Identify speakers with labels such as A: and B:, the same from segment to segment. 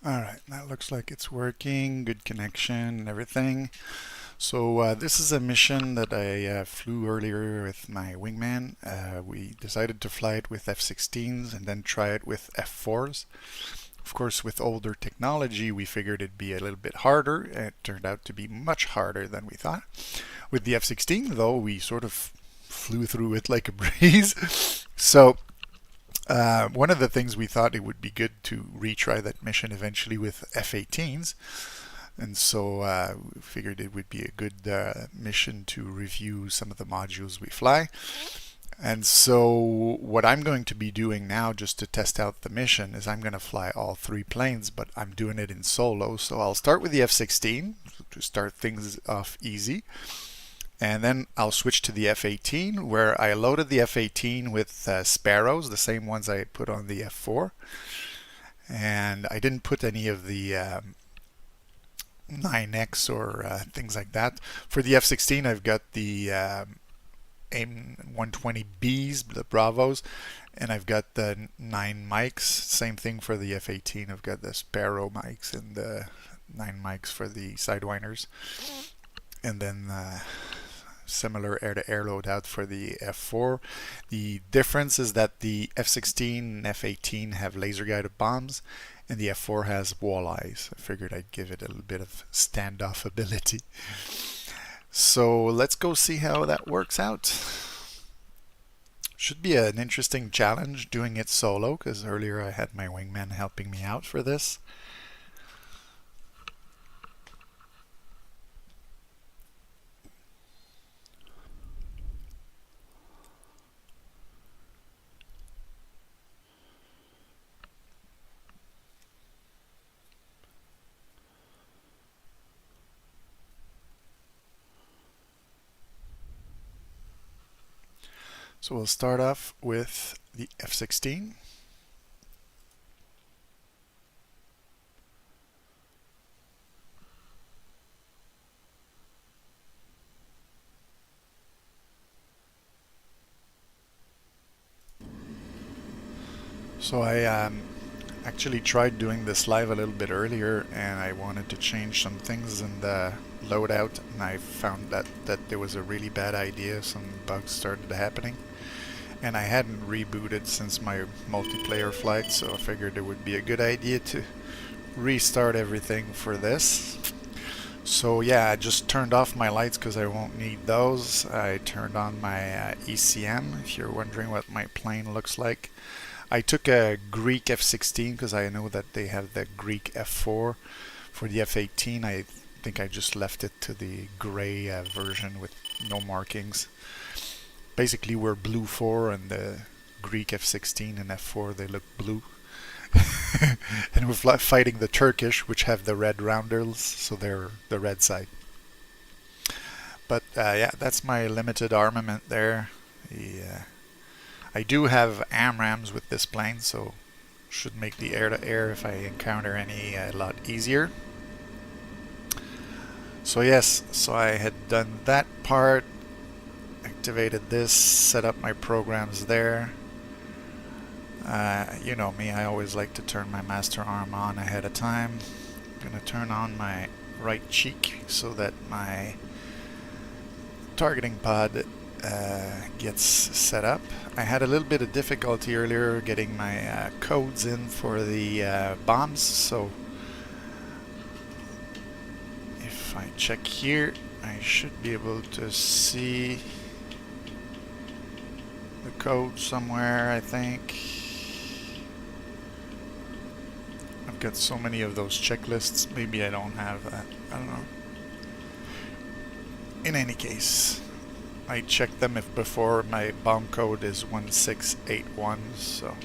A: Alright, that looks like it's working, good connection and everything. So this is a mission that I flew earlier with my wingman. We decided to fly it with F-16s and then try it with F-4s. Of course, with older technology, we figured it'd be a little bit harder. It turned out to be much harder than we thought. With the F-16, though, we sort of flew through it like a breeze. So one of the things we thought it would be good to retry that mission eventually with F-18s, and so we figured it would be a good mission to review some of the modules we fly. And so what I'm going to be doing now, just to test out the mission, is I'm going to fly all three planes, but I'm doing it in solo. So I'll start with the F-16 to start things off easy. And then I'll switch to the F-18, where I loaded the F-18 with Sparrows, the same ones I put on the F-4. And I didn't put any of the 9X or things like that. For the F-16, I've got the AIM 120Bs, the Bravos, and I've got the 9 mics. Same thing for the F-18. I've got the Sparrow mics and the 9 mics for the Sidewinders. And then similar air-to-air loadout for the F-4. The difference is that the F-16 and F-18 have laser-guided bombs, and the F-4 has walleyes. I figured I'd give it a little bit of standoff ability. So let's go see how that works out. Should be an interesting challenge doing it solo, because earlier I had my wingman helping me out for this. So we'll start off with the F-16. So I actually tried doing this live a little bit earlier, and I wanted to change some things in the loadout, and I found that there was a really bad idea. Some bugs started happening, and I hadn't rebooted since my multiplayer flight, so I figured it would be a good idea to restart everything for this. So yeah, I just turned off my lights because I won't need those. I turned on my ECM, if you're wondering what my plane looks like. I took a Greek F-16 because I know that they have the Greek F-4. For the F-18, I think I just left it to the gray version with no markings. Basically, we're blue 4, and the Greek F-16 and F-4, they look blue. And we're fighting the Turkish, which have the red roundels, so they're the red side. But yeah, that's my limited armament there. I do have AMRAAMs with this plane, so should make the air-to-air if I encounter any a lot easier. So yes, so I had done that part, activated this, set up my programs there. You know me, I always like to turn my master arm on ahead of time. I'm going to turn on my right cheek so that my targeting pod gets set up. I had a little bit of difficulty earlier getting my codes in for the bombs, so if I check here, I should be able to see the code somewhere, I think. I've got so many of those checklists, maybe I don't have that, I don't know. In any case, I checked them if before. My bomb code is 1681, so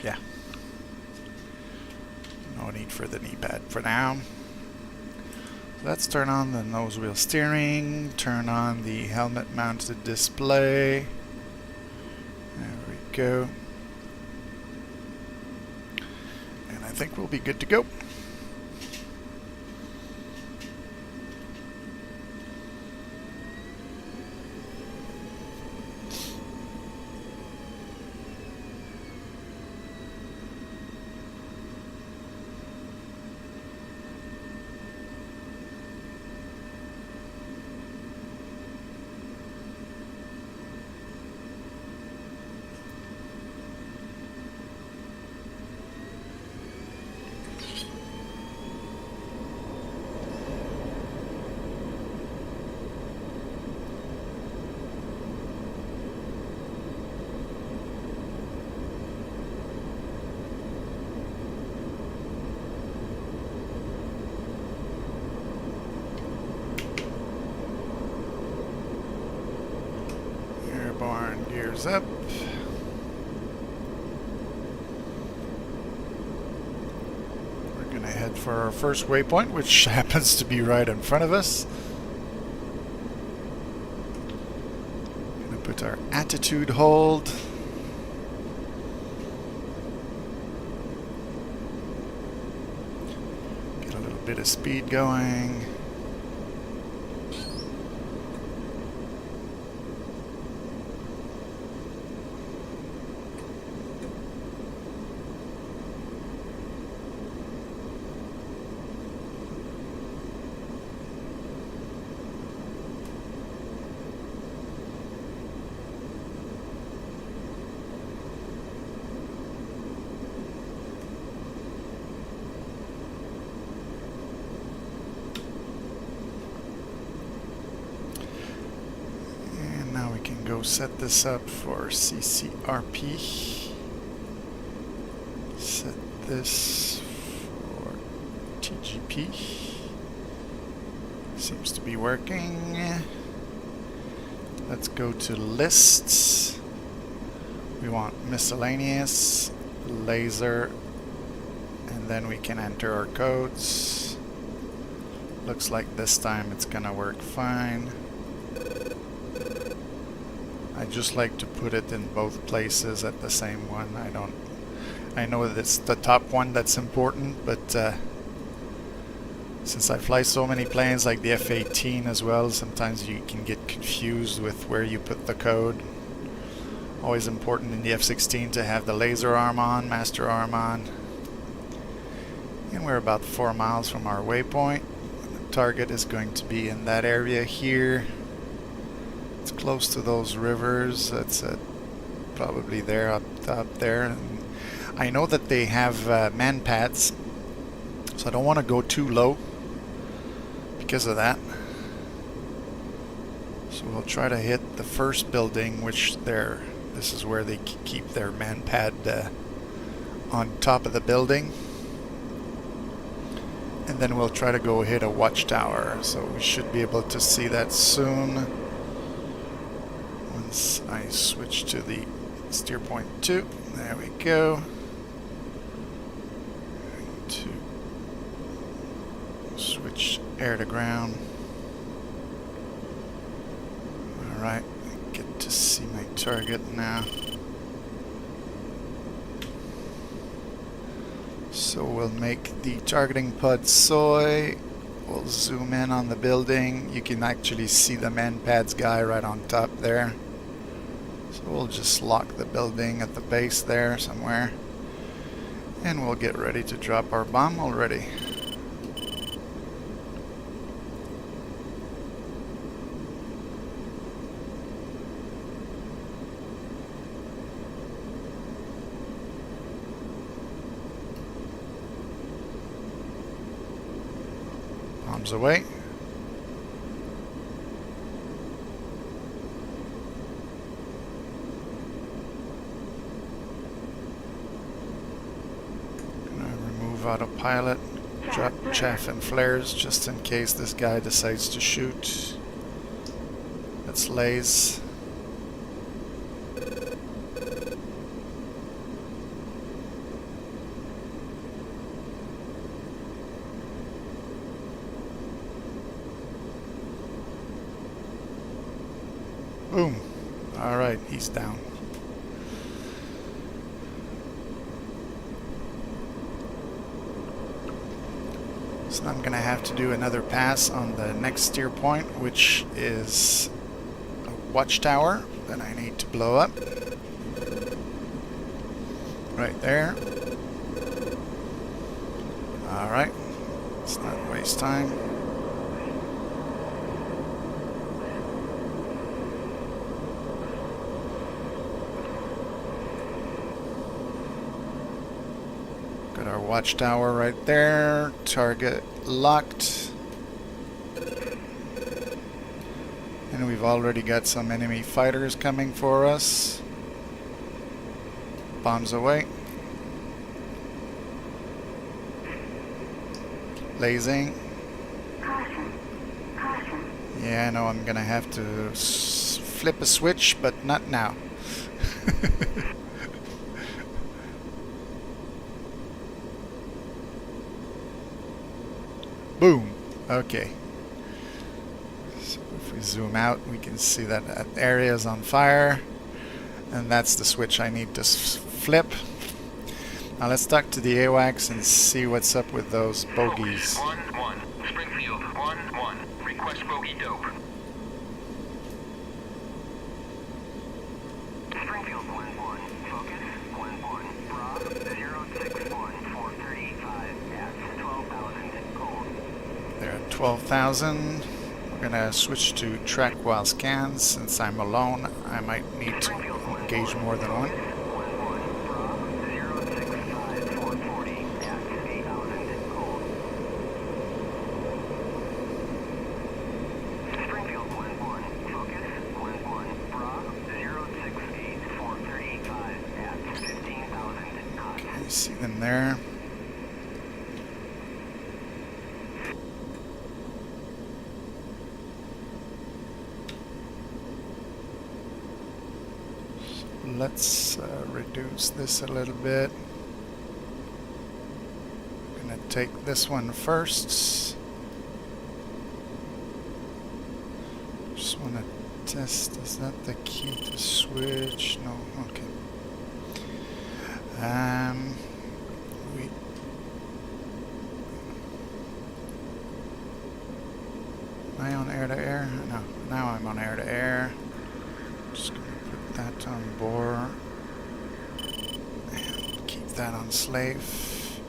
A: yeah. No need for the knee pad for now. So let's turn on the nose wheel steering, turn on the helmet mounted display. There we go. And I think we'll be good to go. flares up. We're gonna head for our first waypoint, which happens to be right in front of us. Gonna put our attitude hold. Get a little bit of speed going. Go set this up for CCRP. Set this for TGP. Seems to be working. Let's go to lists. We want miscellaneous, laser, and then we can enter our codes. Looks like this time it's gonna work fine. I just like to put it in both places at the same one. I know that it's the top one that's important, but since I fly so many planes like the F-18 as well, sometimes you can get confused with where you put the code. Always important in the F-16 to have the laser arm on, master arm on. And we're about 4 miles from our waypoint. The target is going to be in that area here. It's close to those rivers. That's probably there, up there. And I know that they have man pads, so I don't want to go too low because of that. So we'll try to hit the first building, which this is where they keep their man pad on top of the building. And then we'll try to go hit a watchtower. So we should be able to see that soon. I switch to the steer point 2. There we go. To switch air to ground. Alright, I get to see my target now. So we'll make the targeting pod soy. We'll zoom in on the building. You can actually see the man pads guy right on top there. So we'll just lock the building at the base there somewhere. And we'll get ready to drop our bomb already. Bombs away. Autopilot, drop chaff and flares just in case this guy decides to shoot. Let's laze. Boom. Alright, he's down. So I'm gonna have to do another pass on the next steer point, which is a watchtower that I need to blow up. Right there. Alright, let's not waste time. Got our watchtower right there, target locked. And we've already got some enemy fighters coming for us. Bombs away. Lasing. Yeah, I know I'm gonna have to flip a switch, but not now. Boom. Okay. So if we zoom out, we can see that that area is on fire. And that's the switch I need to flip. Now let's talk to the AWACS and see what's up with those bogies.
B: 1-1. Springfield 1-1. Request bogey dope. Springfield 1-1. Focus 1-1. Rob 061 435 at 12,000 cold.
A: They're at 12,000. We're gonna switch to track while scans. Since I'm alone, I might need to engage more than one. See them there. So let's reduce this a little bit. I'm gonna take this one first. Just wanna test, is that the key to switch? No, okay. Am I on air to air? No, now I'm on air to air. Just gonna put that on bore and keep that on slave.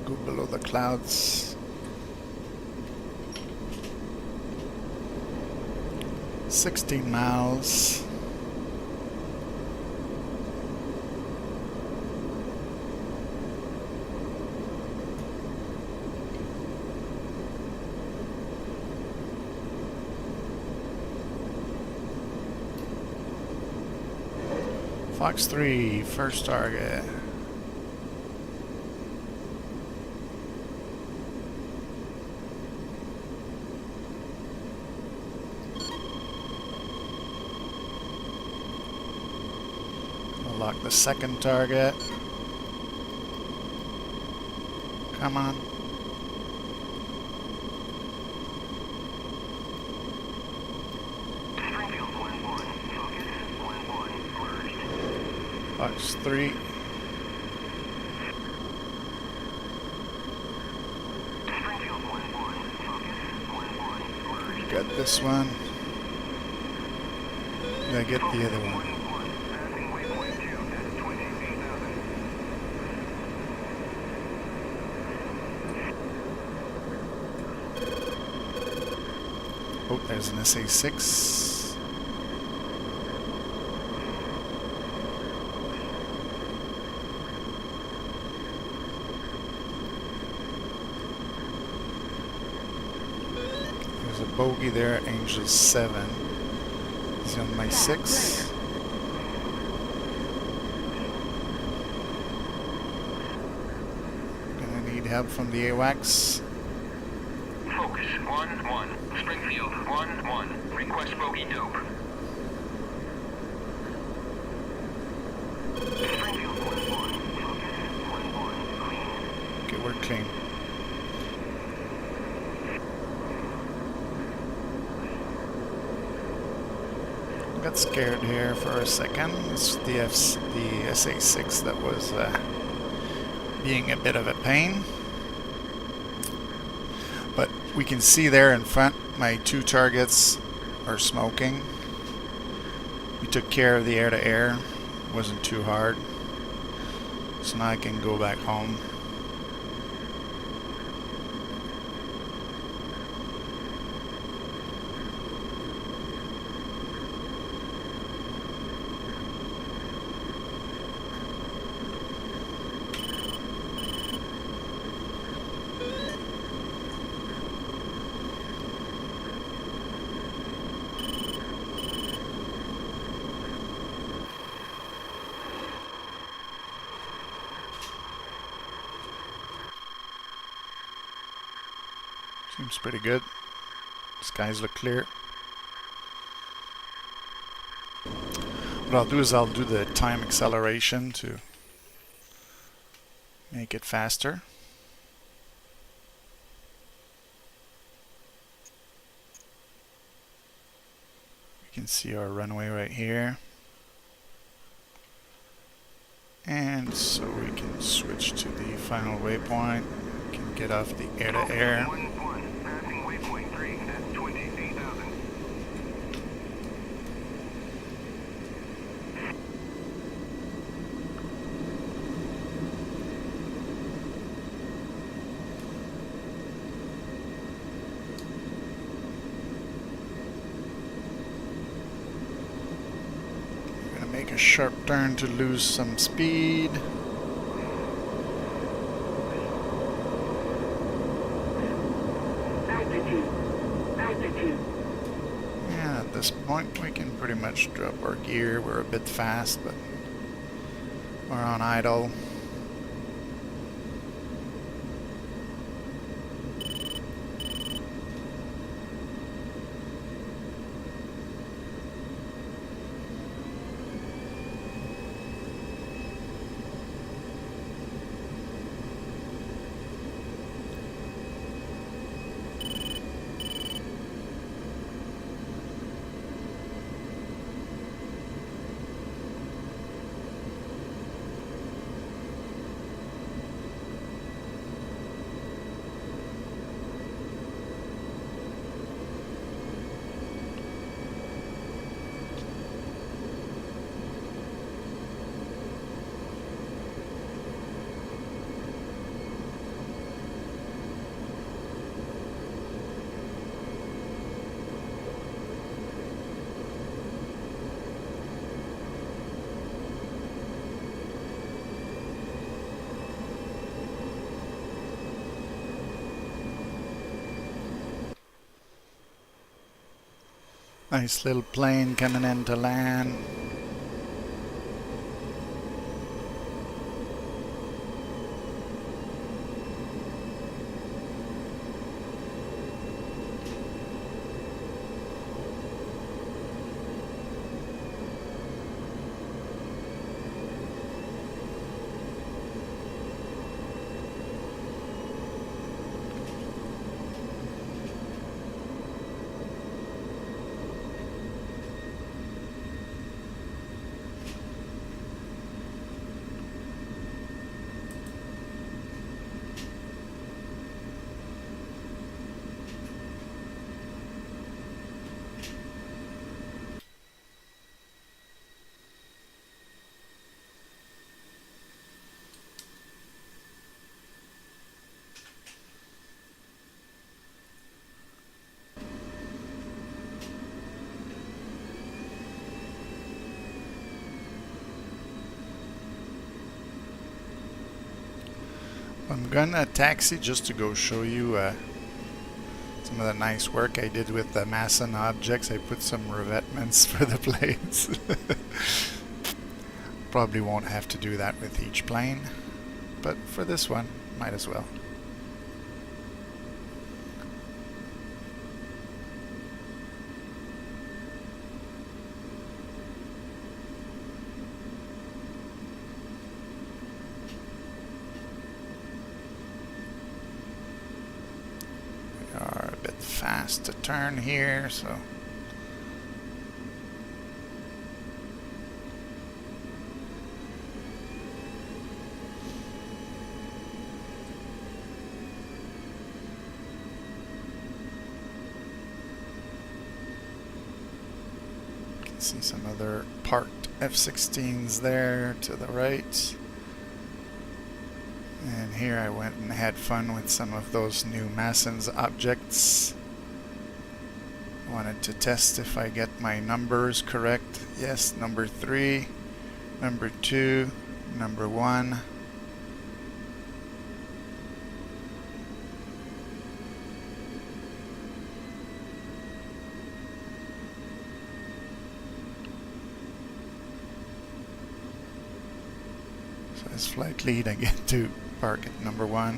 A: Go below the clouds. 16 miles. Fox 3, first target. Lock the second target. Come on. Fox 3. Got this one. Gotta get the other one. Oh, there's an SA-6. There's a bogey there, Angel 7. He's on my 6. Gonna need help from the AWACS.
B: Focus 1-1. Springfield 1-1. Request bogey dope. Springfield 1-1. Focus 1-1. Clean.
A: Okay, we're clean. Got scared here for a second. It's the SA-6 that was being a bit of a pain. But we can see there in front my two targets are smoking. We took care of the air-to-air. It wasn't too hard. So now I can go back home. Seems pretty good. Skies look clear. What I'll do is I'll do the time acceleration to make it faster. You can see our runway right here. And so we can switch to the final waypoint. We can get off the air-to-air.
B: Passing waypoint 3 at 20,000.
A: Make a sharp turn to lose some speed. Yeah, at this point we can pretty much drop our gear. We're a bit fast, but we're on idle. Nice little plane coming in to land. I'm gonna taxi just to go show you some of the nice work I did with the Masson objects. I put some revetments for the planes. Probably won't have to do that with each plane, but for this one, might as well. Fast to turn here, so you can see some other parked F-16s there to the right. And here I went and had fun with some of those new Masson's objects. Wanted to test if I get my numbers correct. Yes, number 3, number 2, number 1. So as flight lead I get to park at number 1.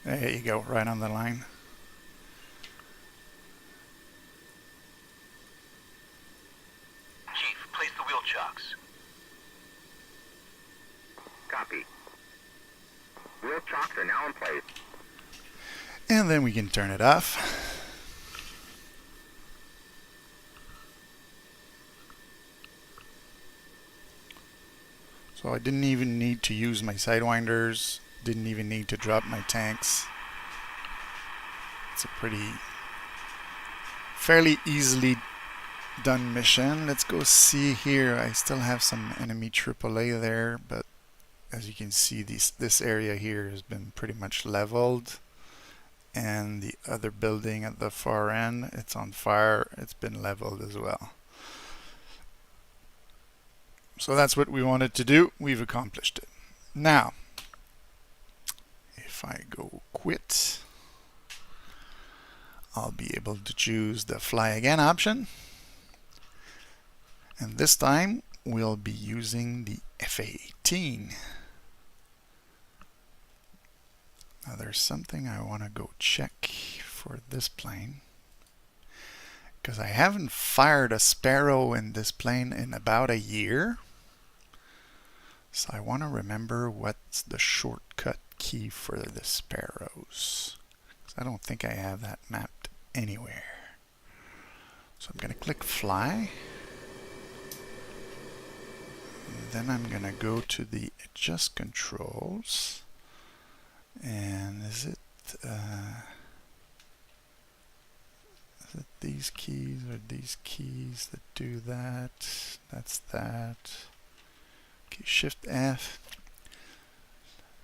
A: There you go, right on the line.
B: Chief, place the wheel chocks.
C: Copy. Wheel chocks are now in place.
A: And then we can turn it off. So I didn't even need to use my sidewinders, didn't even need to drop my tanks. It's a fairly easily done mission. Let's go see here. I still have some enemy AAA there, but as you can see, this area here has been pretty much leveled. And the other building at the far end, it's on fire. It's been leveled as well. So that's what we wanted to do. We've accomplished it. Now, if I go quit, I'll be able to choose the fly again option. And this time we'll be using the F-18. Now there's something I want to go check for this plane, because I haven't fired a Sparrow in this plane in about a year. So I want to remember what's the shortcut key for the Sparrows, because I don't think I have that mapped anywhere. So I'm going to click fly. Then I'm going to go to the adjust controls. And is it these keys or these keys that do that? That's that. Okay, Shift F.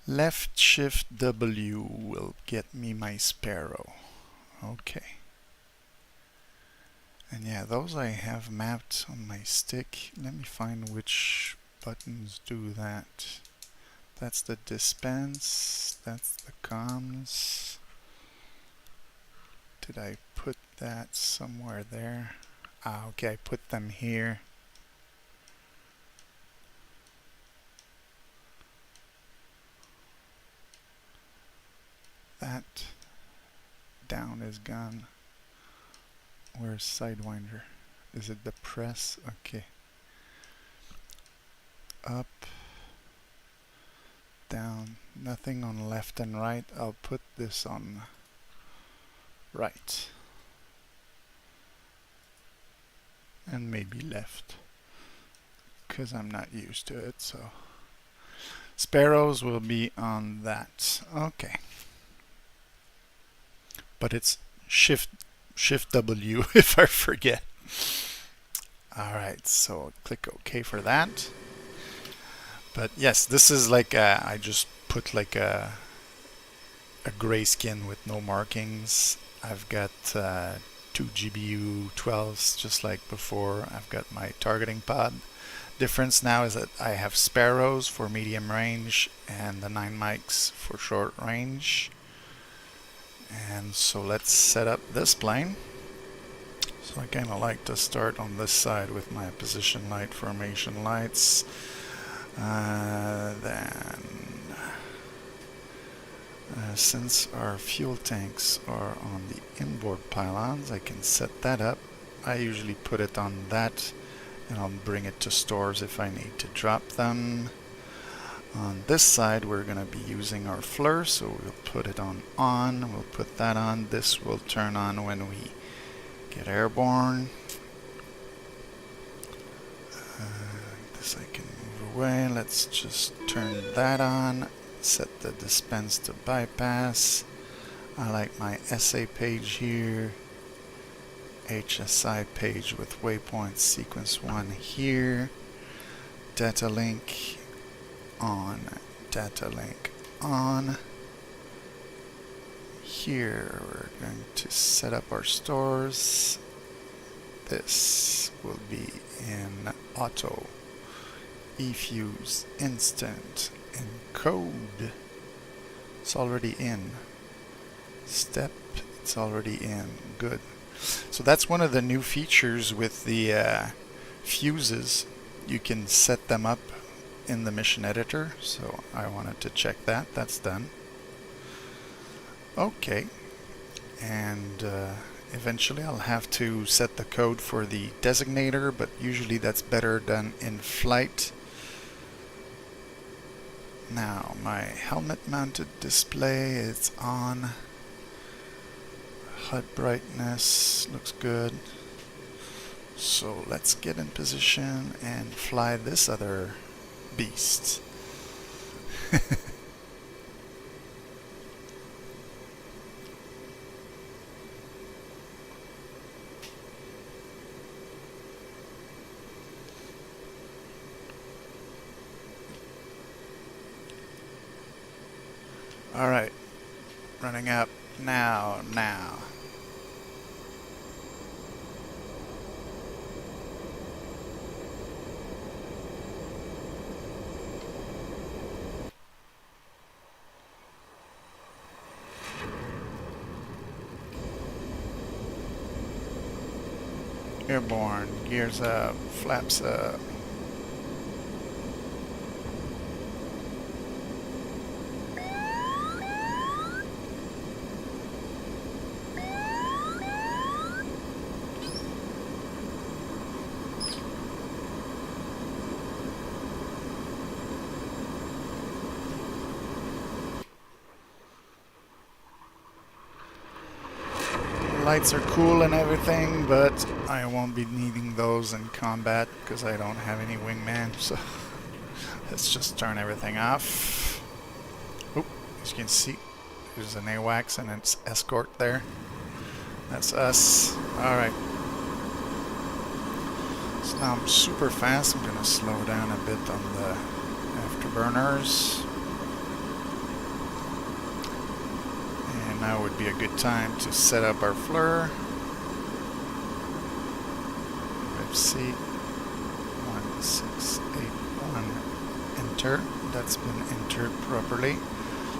A: Left Shift W will get me my Sparrow. Okay. And yeah, those I have mapped on my stick. Let me find which buttons do that. That's the dispense, that's the comms. Did I put that somewhere there? Ah, okay, I put them here. That down is gone. Where's Sidewinder? Is it the press? Okay. Up. Down, nothing on left and right. I'll put this on right and maybe left, because I'm not used to it. So Sparrows will be on that. Okay, but it's Shift W if I forget. Alright, so click OK for that. But yes, this is like I just put like a gray skin with no markings. I've got 2 GBU 12s just like before. I've got my targeting pod. Difference now is that I have Sparrows for medium range and the 9 mics for short range. And so let's set up this plane. So I kind of like to start on this side with my position light, formation lights. Since our fuel tanks are on the inboard pylons, I can set that up. I usually put it on that, and I'll bring it to stores if I need to drop them. On this side we're going to be using our FLIR, so we'll put it on. We'll put that on. This will turn on when we get airborne. This I can move away. Let's just turn that on. Set the dispense to bypass. I like my SA page here. HSI page with waypoint sequence 1 here. Data link on. Data link on. Here we're going to set up our stores. This will be in auto. eFuse instant encode. It's already in. Step, it's already in. Good. So that's one of the new features with the fuses. You can set them up in the mission editor. So I wanted to check that. That's done. Okay, and eventually I'll have to set the code for the designator, but usually that's better done in flight. Now my helmet mounted display is on. HUD brightness looks good. So let's get in position and fly this other beast. Alright, running up now. Airborne, gears up, flaps up. Lights are cool and everything, but I won't be needing those in combat because I don't have any wingman, so let's just turn everything off. Oh, as you can see, there's an AWACS and its escort there. That's us. Alright. So now I'm super fast. I'm going to slow down a bit on the afterburners. And now would be a good time to set up our FLIR. C 1681, enter. That's been entered properly.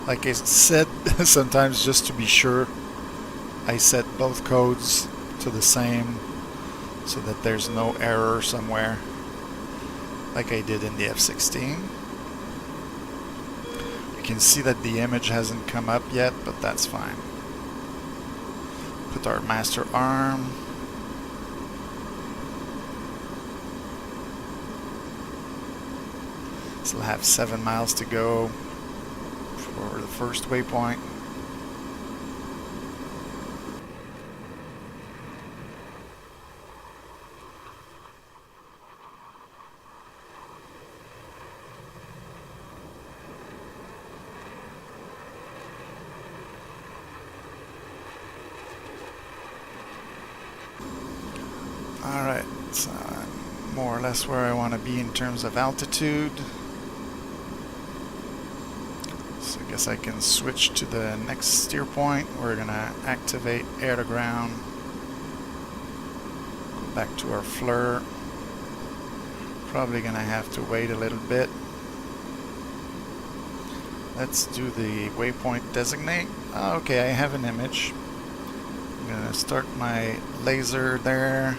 A: Like I said, sometimes just to be sure, I set both codes to the same so that there's no error somewhere, like I did in the F-16. You can see that the image hasn't come up yet, but that's fine. Put our master arm. Still have 7 miles to go for the first waypoint. Alright, so I'm more or less where I want to be in terms of altitude. So I guess I can switch to the next steer point. We're going to activate air to ground. Go back to our FLIR. Probably going to have to wait a little bit. Let's do the waypoint designate. Okay, I have an image. I'm going to start my laser there.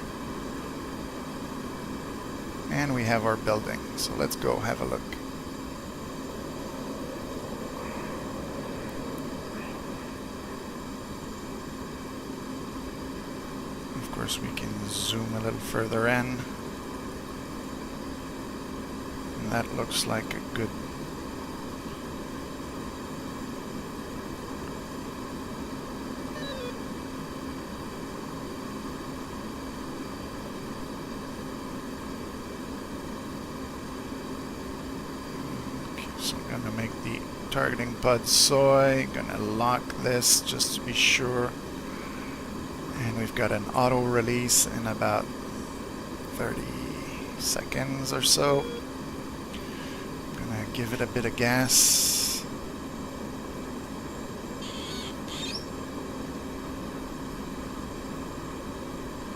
A: And we have our building. So let's go have a look. Of course, we can zoom a little further in. And that looks like a good So I'm going to make the targeting pod soy. Going to lock this just to be sure. And we've got an auto release in about 30 seconds or so. I'm going to give it a bit of gas.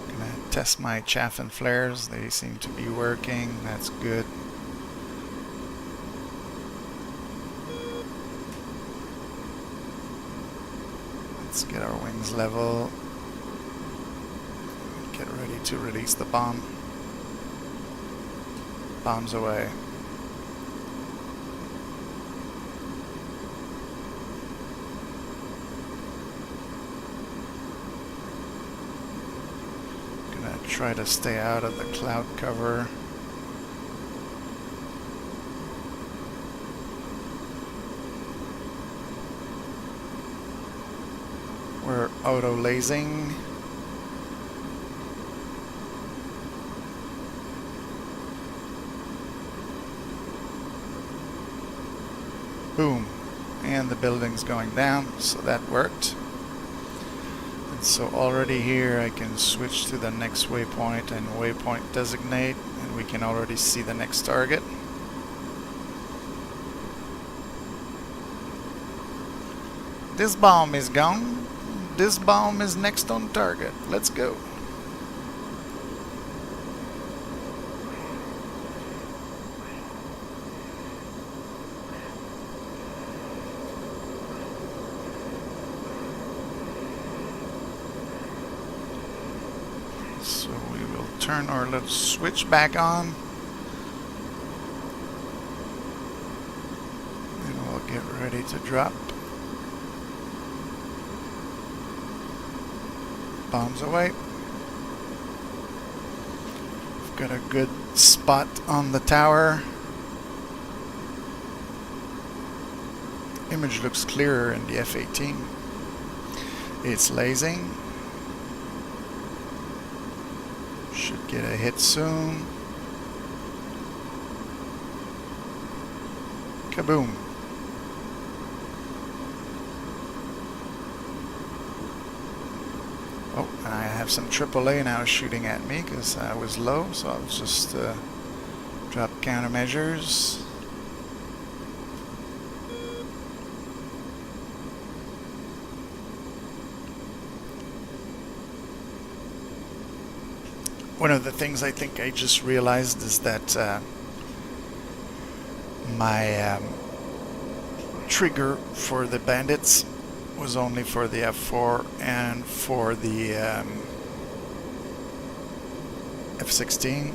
A: I'm going to test my chaff and flares. They seem to be working. That's good. Let's get our wings level. Get ready to release the bomb. Bombs away. Try to stay out of the cloud cover. We're auto-lasing. Boom. And the building's going down, so that worked. And so already here I can switch to the next waypoint and waypoint designate, and we can already see the next target. This bomb is gone. This bomb is next on target. Let's go. So we will turn our little switch back on. And we'll get ready to drop. Bombs away. We've got a good spot on the tower. Image looks clearer in the F-18. It's lasing. Should get a hit soon. Kaboom. Oh, and I have some AAA now shooting at me because I was low, so I'll just drop countermeasures. One of the things I think I just realized is that my trigger for the bandits was only for the F-4 and for the F-16,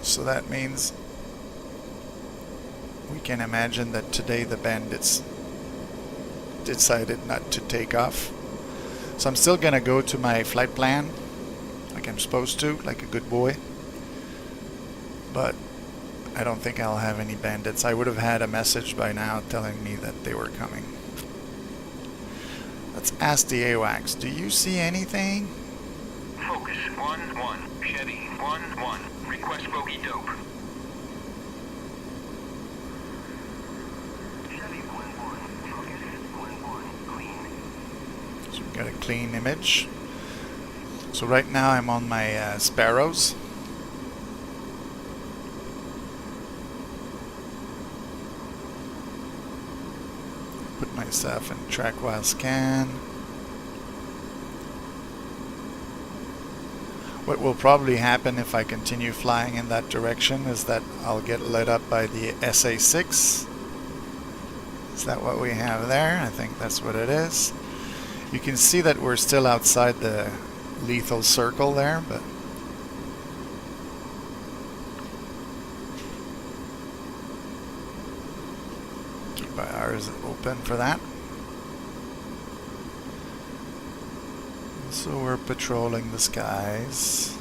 A: so that means we can imagine that today the bandits decided not to take off. So I'm still gonna go to my flight plan like I'm supposed to, like a good boy, but I don't think I'll have any bandits. I would have had a message by now telling me that they were coming. Let's ask the AWACS, do you see anything?
B: Focus 1-1. Chevy 1-1. Request bogey dope. Chevy 1-1. Focus 1-1. Clean.
A: So we've got a clean image. So right now I'm on my Sparrows. Put myself in track while scan. What will probably happen if I continue flying in that direction is that I'll get lit up by the SA-6. Is that what we have there? I think that's what it is. You can see that we're still outside the lethal circle there, but keep my eyes open for that. So we're patrolling the skies.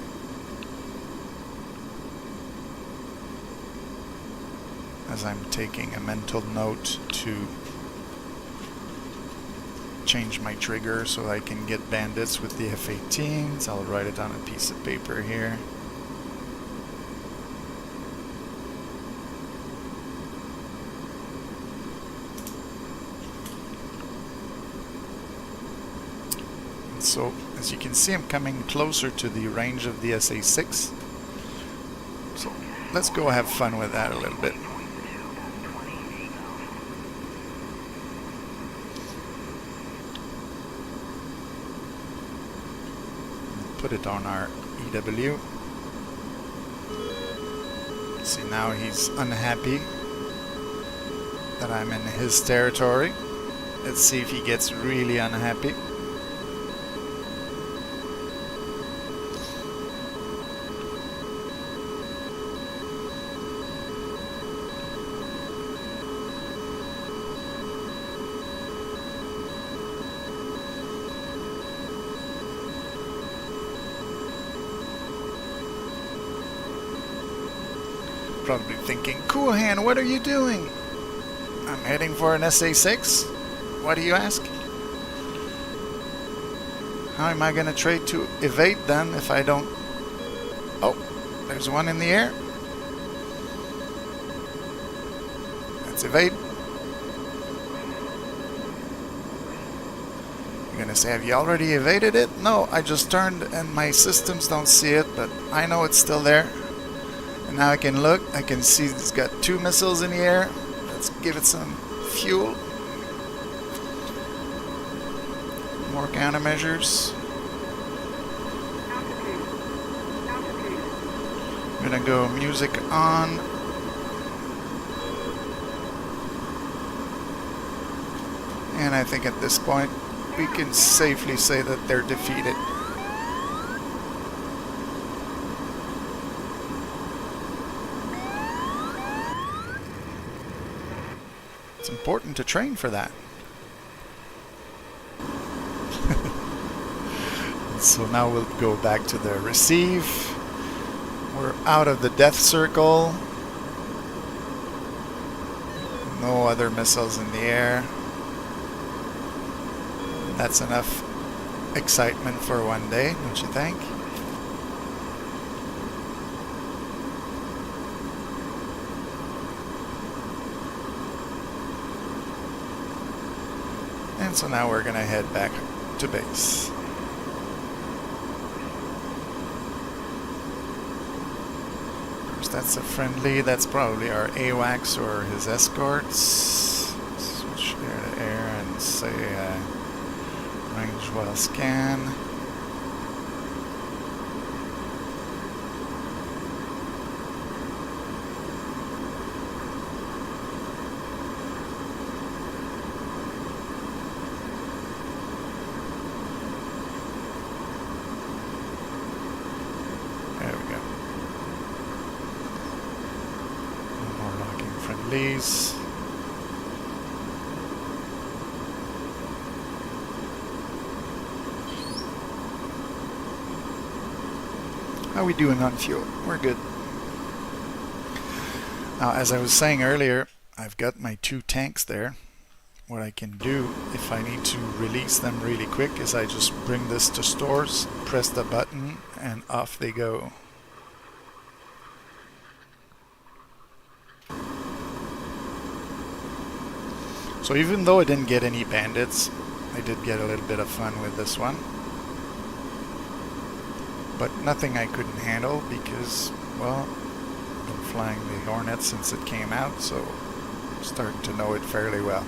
A: As I'm taking a mental note to change my trigger so I can get bandits with the F-18s. I'll write it on a piece of paper here. And so, as you can see, I'm coming closer to the range of the SA-6. So let's go have fun with that a little bit. Put it on our EW. See, now he's unhappy that I'm in his territory. Let's see if he gets really unhappy. probably thinking, Cool Hand, what are you doing? I'm heading for an SA-6? What do you ask? How am I going to try to evade then if I don't... Oh, there's one in the air. Let's evade. You're going to say, have you already evaded it? No, I just turned and my systems don't see it, but I know it's still there. And now I can look, I can see it's got 2 missiles in the air. Let's give it some fuel. More countermeasures. I'm gonna go music on. And I think at this point we can safely say that they're defeated. It's important to train for that. So now we'll go back to the receive. We're out of the death circle. No other missiles in the air. That's enough excitement for one day, don't you think? And so now we're going to head back to base. That's a friendly, that's probably our AWACS or his escorts. Switch air to air and say range while scan. Friendlies. How are we doing on fuel? We're good. Now, as I was saying earlier, I've got my 2 tanks there. What I can do if I need to release them really quick is I just bring this to stores, press the button, and off they go. So even though I didn't get any bandits, I did get a little bit of fun with this one. But nothing I couldn't handle because, well, I've been flying the Hornet since it came out, so I'm starting to know it fairly well.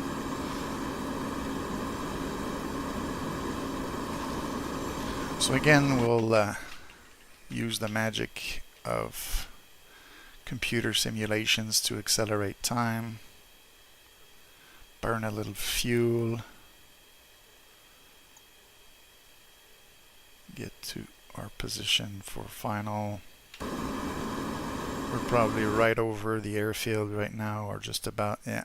A: So again, we'll use the magic of computer simulations to accelerate time. Burn a little fuel. Get to our position for final. We're probably right over the airfield right now, or just about, yeah.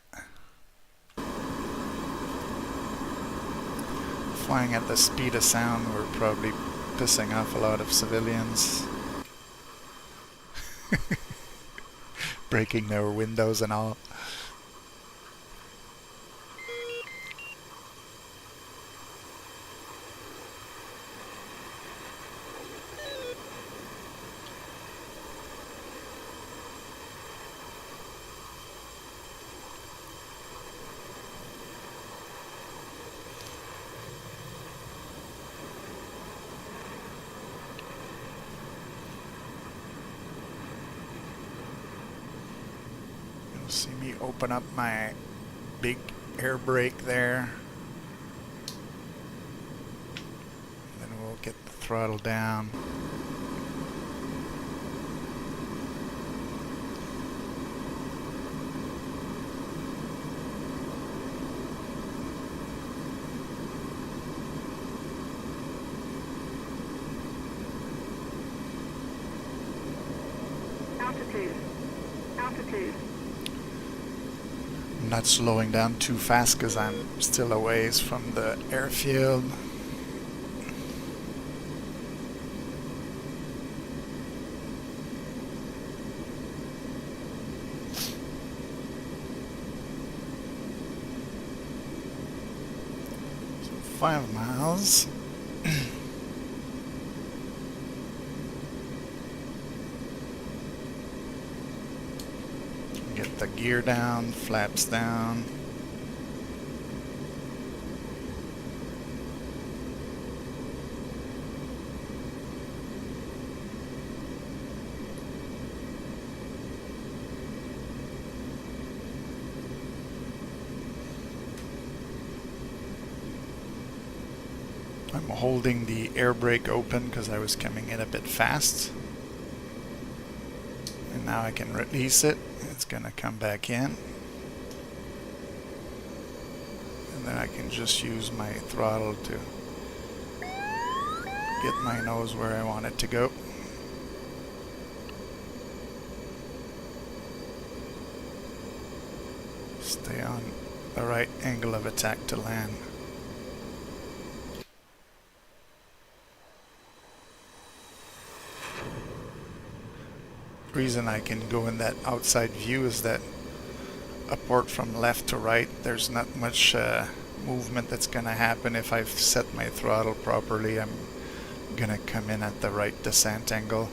A: Flying at the speed of sound, we're probably pissing off a lot of civilians. Breaking their windows and all. See me open up my big air brake there. Then we'll get the throttle down.
C: Altitude.
A: I'm not slowing down too fast because I'm still a ways from the airfield. 5 miles. Get the gear down, flaps down. I'm holding the air brake open because I was coming in a bit fast. And now I can release it. It's going to come back in. And then I can just use my throttle to get my nose where I want it to go. Stay on the right angle of attack to land. Reason I can go in that outside view is that apart from left to right, there's not much movement that's going to happen. If I've set my throttle properly, I'm going to come in at the right descent angle.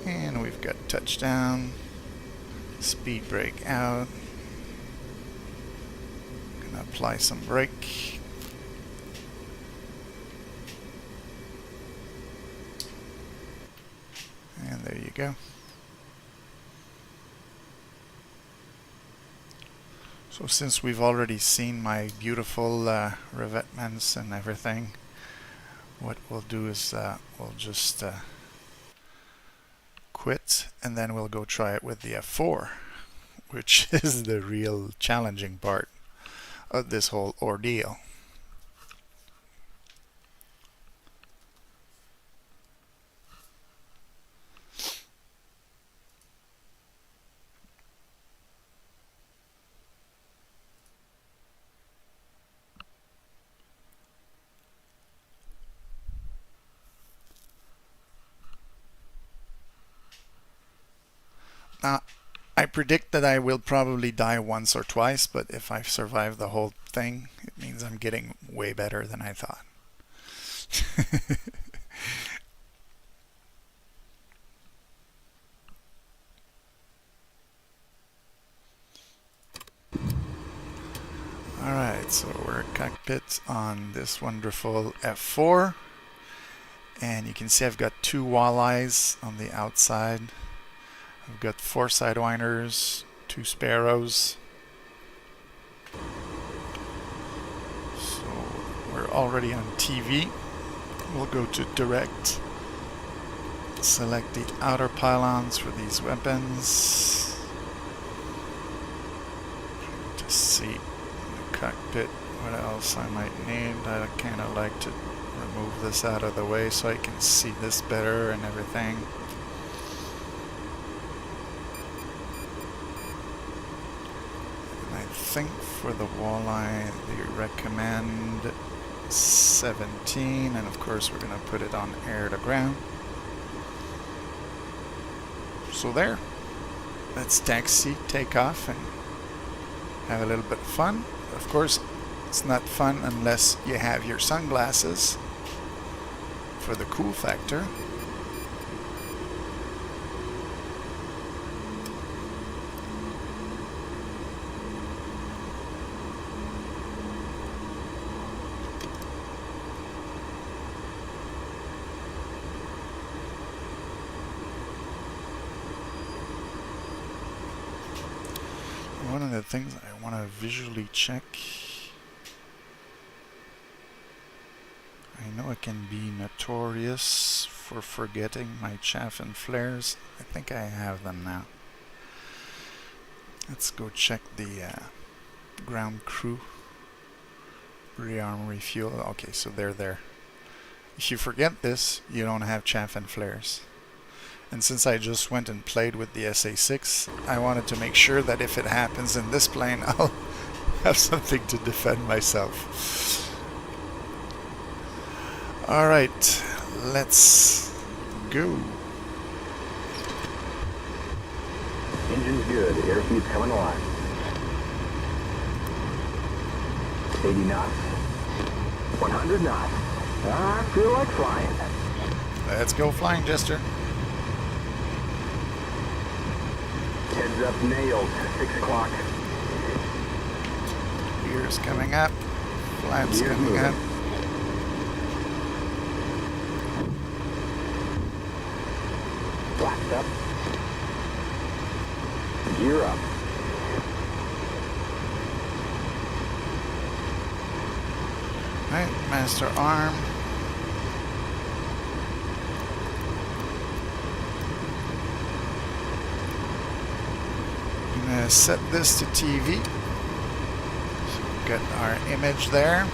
A: And we've got touchdown, speed brake out. Gonna apply some brake. And there you go. So since we've already seen my beautiful revetments and everything, what we'll do is we'll just quit, and then we'll go try it with the F-4, which is the real challenging part of this whole ordeal. Now, I predict that I will probably die once or twice, but if I survive the whole thing, it means I'm getting way better than I thought. Alright, so we're cockpit on this wonderful F-4, and you can see I've got 2 walleyes on the outside. I've got 4 sidewinders, 2 Sparrows. So we're already on TV. We'll go to direct. Select the outer pylons for these weapons. To see in the cockpit what else I might need. I kind of like to remove this out of the way so I can see this better and everything. I think for the walleye they recommend 17, and of course we're going to put it on air to ground. So there, let's taxi, take off, and have a little bit of fun. Of course, it's not fun unless you have your sunglasses for the cool factor. One of the things I want to visually check, I know I can be notorious for forgetting my chaff and flares. I think I have them now. Let's go check the ground crew rearm refuel. Okay, so they're there. If you forget this, you don't have chaff and flares. And since I just went and played with the SA-6, I wanted to make sure that if it happens in this plane, I'll have something to defend myself. Alright, let's go.
C: Engine's good. Airspeed's coming alive. 80 knots. 100 knots. I feel like flying.
A: Let's go flying, Jester.
C: Heads up nailed. 6 o'clock.
A: Gears coming up. Flaps
C: Gears
A: coming
C: moving.
A: up.
C: Flaps up. Gear up.
A: Right, master arm. Gonna set this to TV. So get our image there.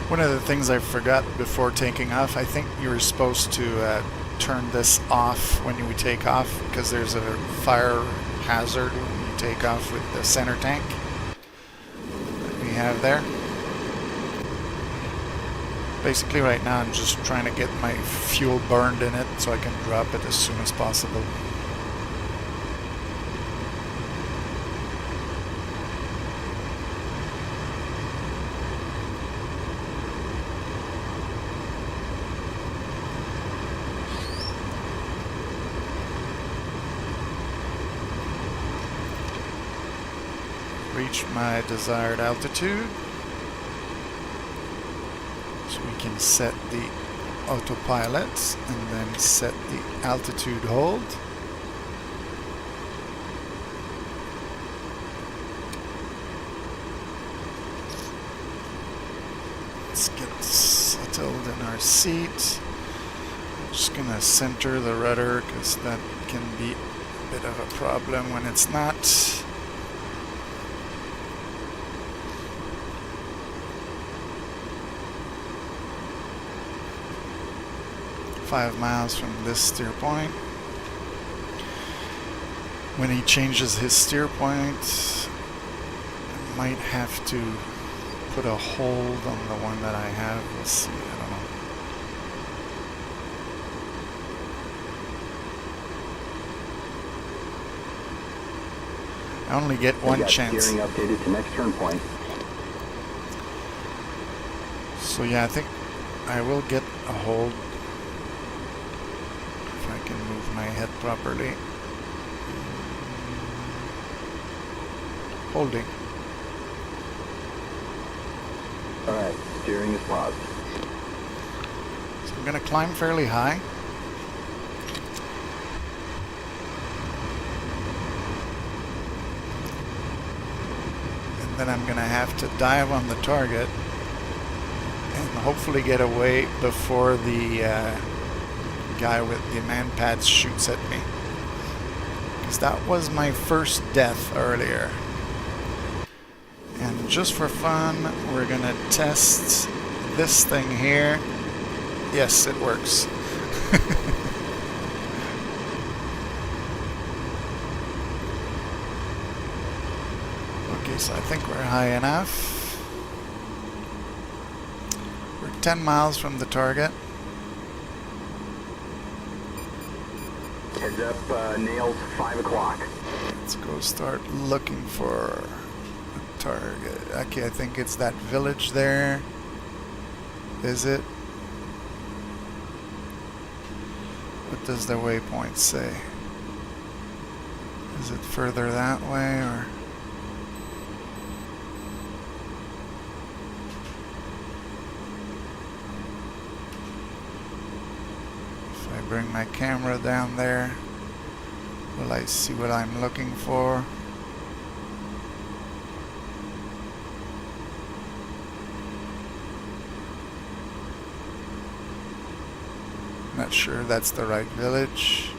A: One of the things I forgot before taking off, I think you were supposed to turn this off when you take off because there's a fire hazard when you take off with the center tank that we have there. Basically right now I'm just trying to get my fuel burned in it so I can drop it as soon as possible. Reach my desired altitude, so we can set the autopilots and then set the altitude hold. Let's get settled in our seat. I'm just gonna center the rudder because that can be a bit of a problem when it's not. 5 miles from this steer point. When he changes his steer point, I might have to put a hold on the one that I have. We'll see. I don't know. I only get one chance.
C: Steering updated to next turn point.
A: So yeah, I think I will get a hold. If I can move my head properly. Holding.
C: Alright, steering is paused.
A: So I'm going to climb fairly high. And then I'm going to have to dive on the target and hopefully get away before the guy with the man pads shoots at me. Because that was my first death earlier. And just for fun, we're gonna test this thing here. Yes, it works. Okay, so I think we're high enough. We're 10 miles from the target.
C: Heads up, nails 5 o'clock.
A: Let's go start looking for a target. Okay, I think it's that village there. Is it? What does the waypoint say? Is it further that way or? If I bring my camera down there, will I see what I'm looking for? Not sure that's the right village.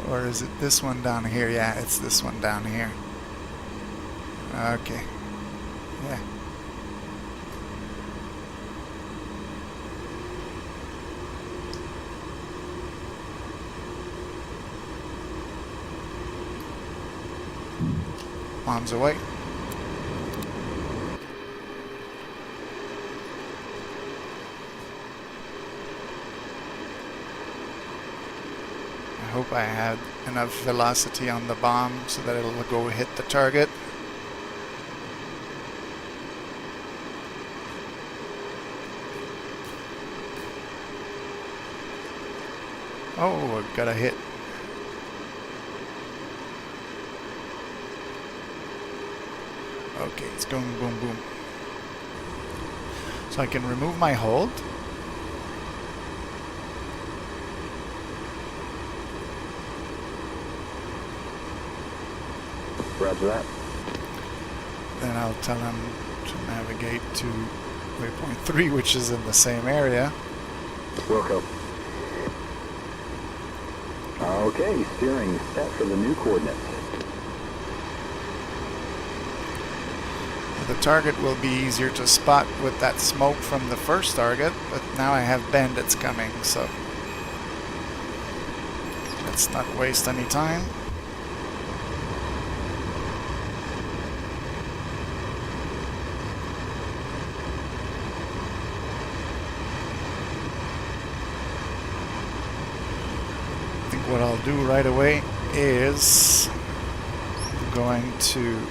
A: Or is it this one down here? Yeah, it's this one down here. Okay. Yeah. Bombs away. hope I had enough velocity on the bomb so that it'll go hit the target. Oh, I've got a hit. Okay, it's going boom boom. So I can remove my hold.
C: Roger that.
A: Then I'll tell him to navigate to waypoint 3, which is in the same area.
C: Wilco. Okay, steering set for the new coordinates.
A: The target will be easier to spot with that smoke from the first target, but now I have bandits coming, so let's not waste any time. I think what I'll do right away is I'm going to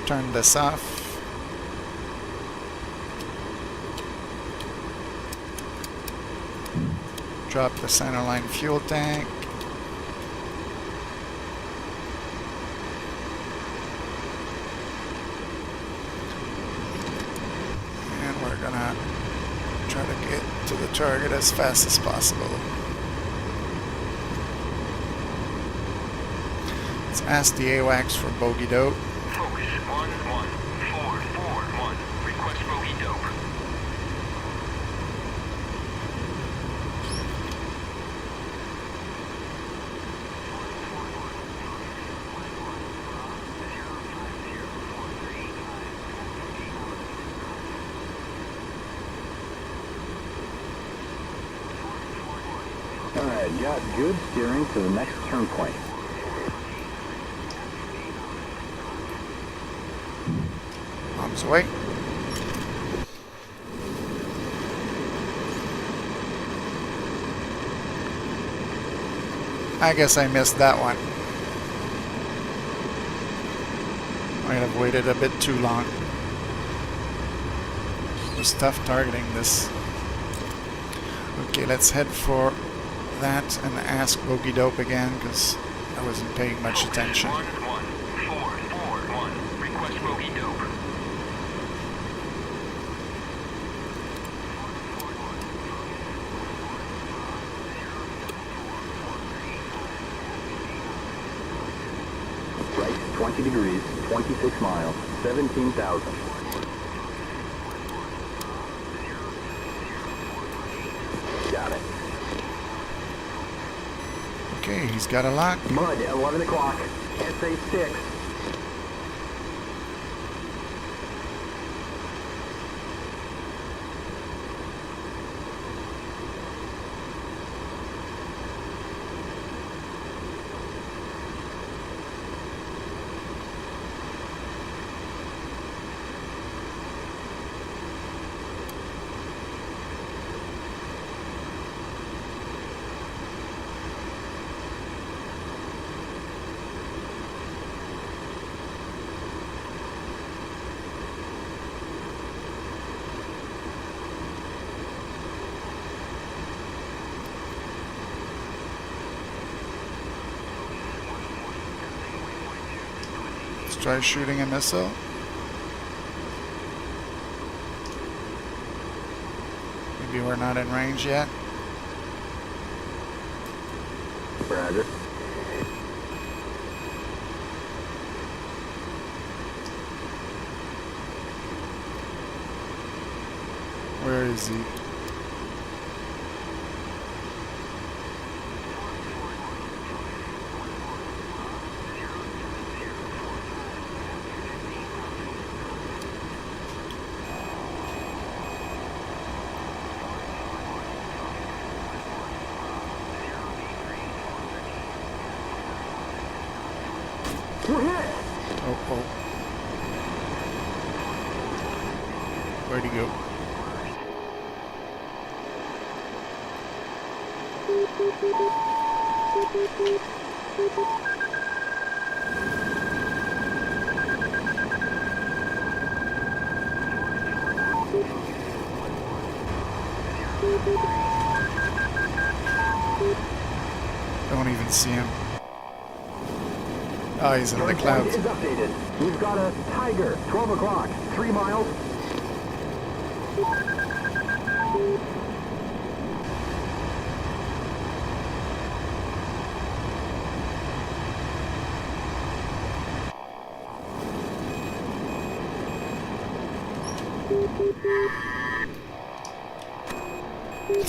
A: turn this off. Drop the centerline fuel tank. And we're gonna try to get to the target as fast as possible. Let's ask the AWACS for bogey dope.
B: Focus 11441. Request bogey dope.
C: Alright, got good steering to the next turn point.
A: Arms away. I guess I missed that one. Might have waited a bit too long. It was tough targeting this. Okay, let's head for that and ask bogey dope again, because I wasn't paying much attention.
B: 11441. Request bogey dope.
C: Right, 20 degrees, 26 miles, 17,000. Got it.
A: Okay, he's got a lock.
C: Mud, 11 o'clock, SA6.
A: Let's try shooting a missile. Maybe we're not in range yet.
C: Roger.
A: Where is he?
C: We're hit!
A: Oh. Where'd he go? Don't even see him. Oh, he's in the clouds.
D: Is updated. We've got a Tiger, 12 o'clock, 3 miles.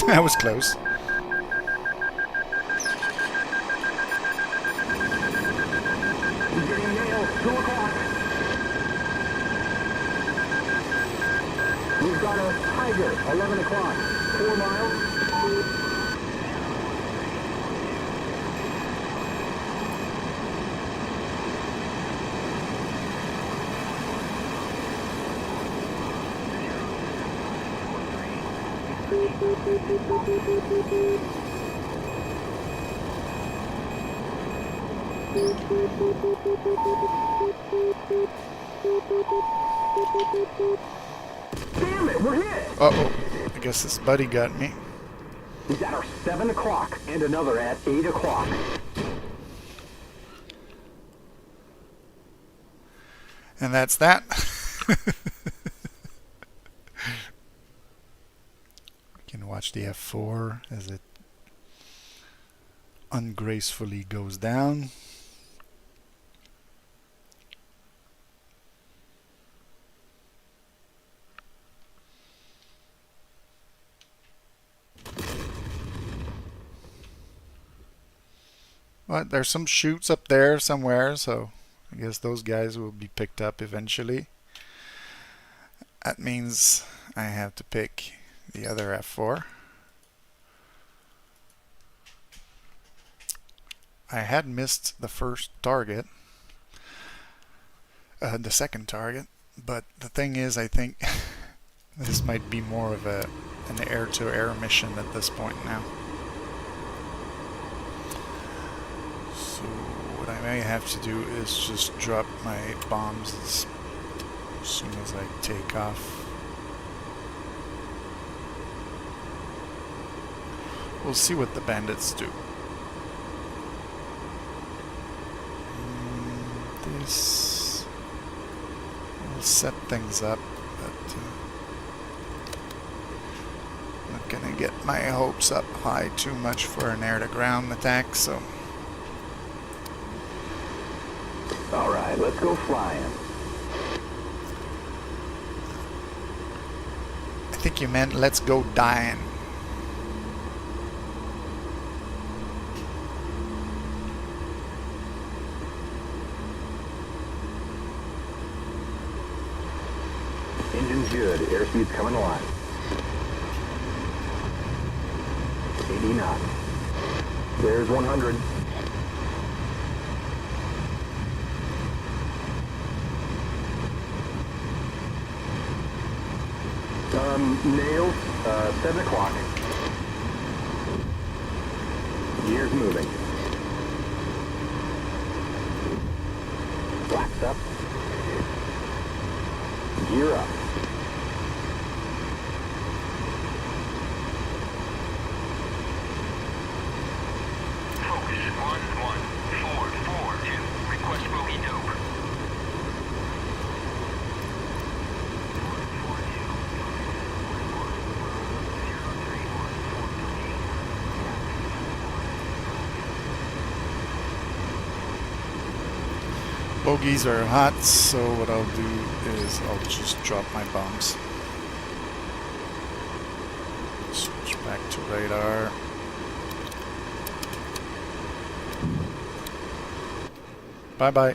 A: That was close.
D: We're getting nailed, 2 o'clock. We've got a Tiger, 11 o'clock, 4 miles. Damn it, we're hit!
A: Uh-oh. I guess this buddy got me.
D: He's at our 7 o'clock and another at 8 o'clock.
A: And that's that. You can watch the F-4 as it ungracefully goes down. But there's some chutes up there somewhere, so I guess those guys will be picked up eventually. That means I have to pick the other F-4. I had missed the first target, the second target, but the thing is, I think this might be more of an air-to-air mission at this point now. So what I may have to do is just drop my bombs as soon as I take off. We'll see what the bandits do. This will set things up, but I'm not gonna get my hopes up high too much for an air-to-ground attack, so.
D: Alright, let's go flying.
A: I think you meant let's go dying.
D: Engine's good. Airspeed's coming alive. 80 knots. There's 100. Nails, 7 o'clock. Gears moving. Flaps up. Gear up.
B: Focus 11442. Request bogey dope.
A: Bogies are hot, so what I'll do is I'll just drop my bombs. Switch back to radar. Bye-bye.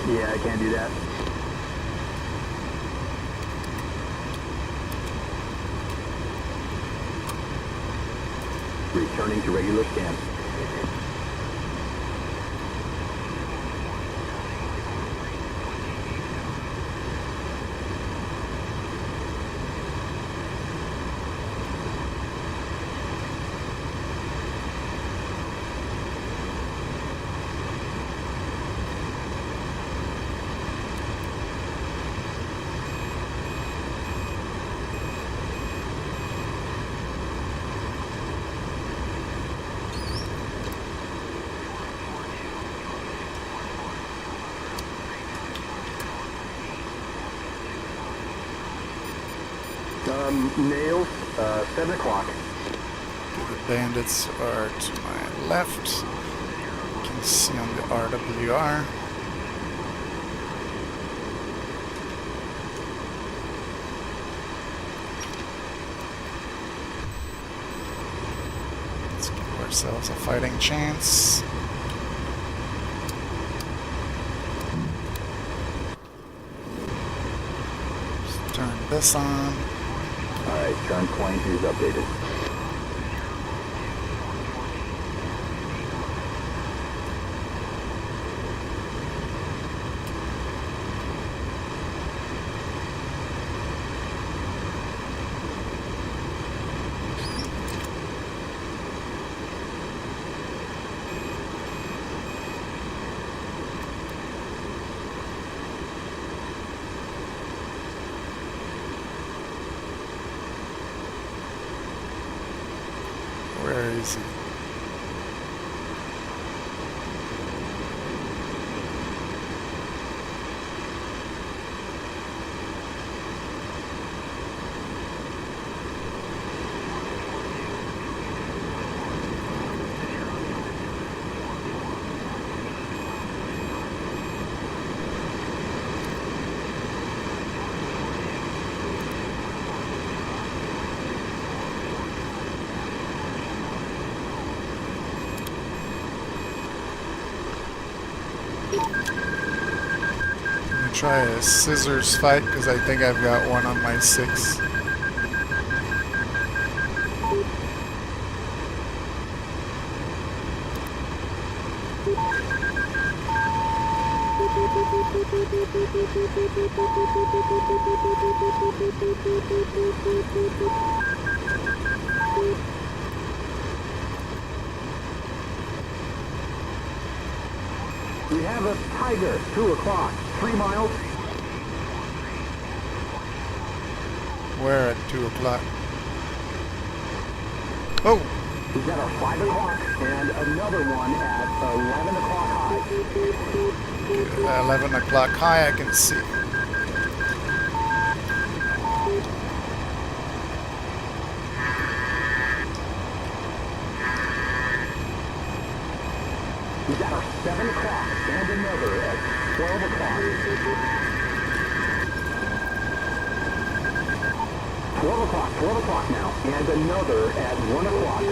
D: Yeah, I can't do that. Returning to regular scan. Nails, 7 o'clock.
A: The bandits are to my left. You can see on the RWR. Let's give ourselves a fighting chance. Just turn this on.
D: Alright, turn 22 is updated.
A: Where is he? Try a scissors fight because I think I've got one on my 6.
D: We have a Tiger, 2 o'clock, 3 miles.
A: Where at 2 o'clock? Oh!
D: We've got our 5 o'clock and another one at 11 o'clock high.
A: 11 o'clock high, I can see.
D: We've got our 7 o'clock and another at 12 o'clock. 12 o'clock now, and another at 1 o'clock.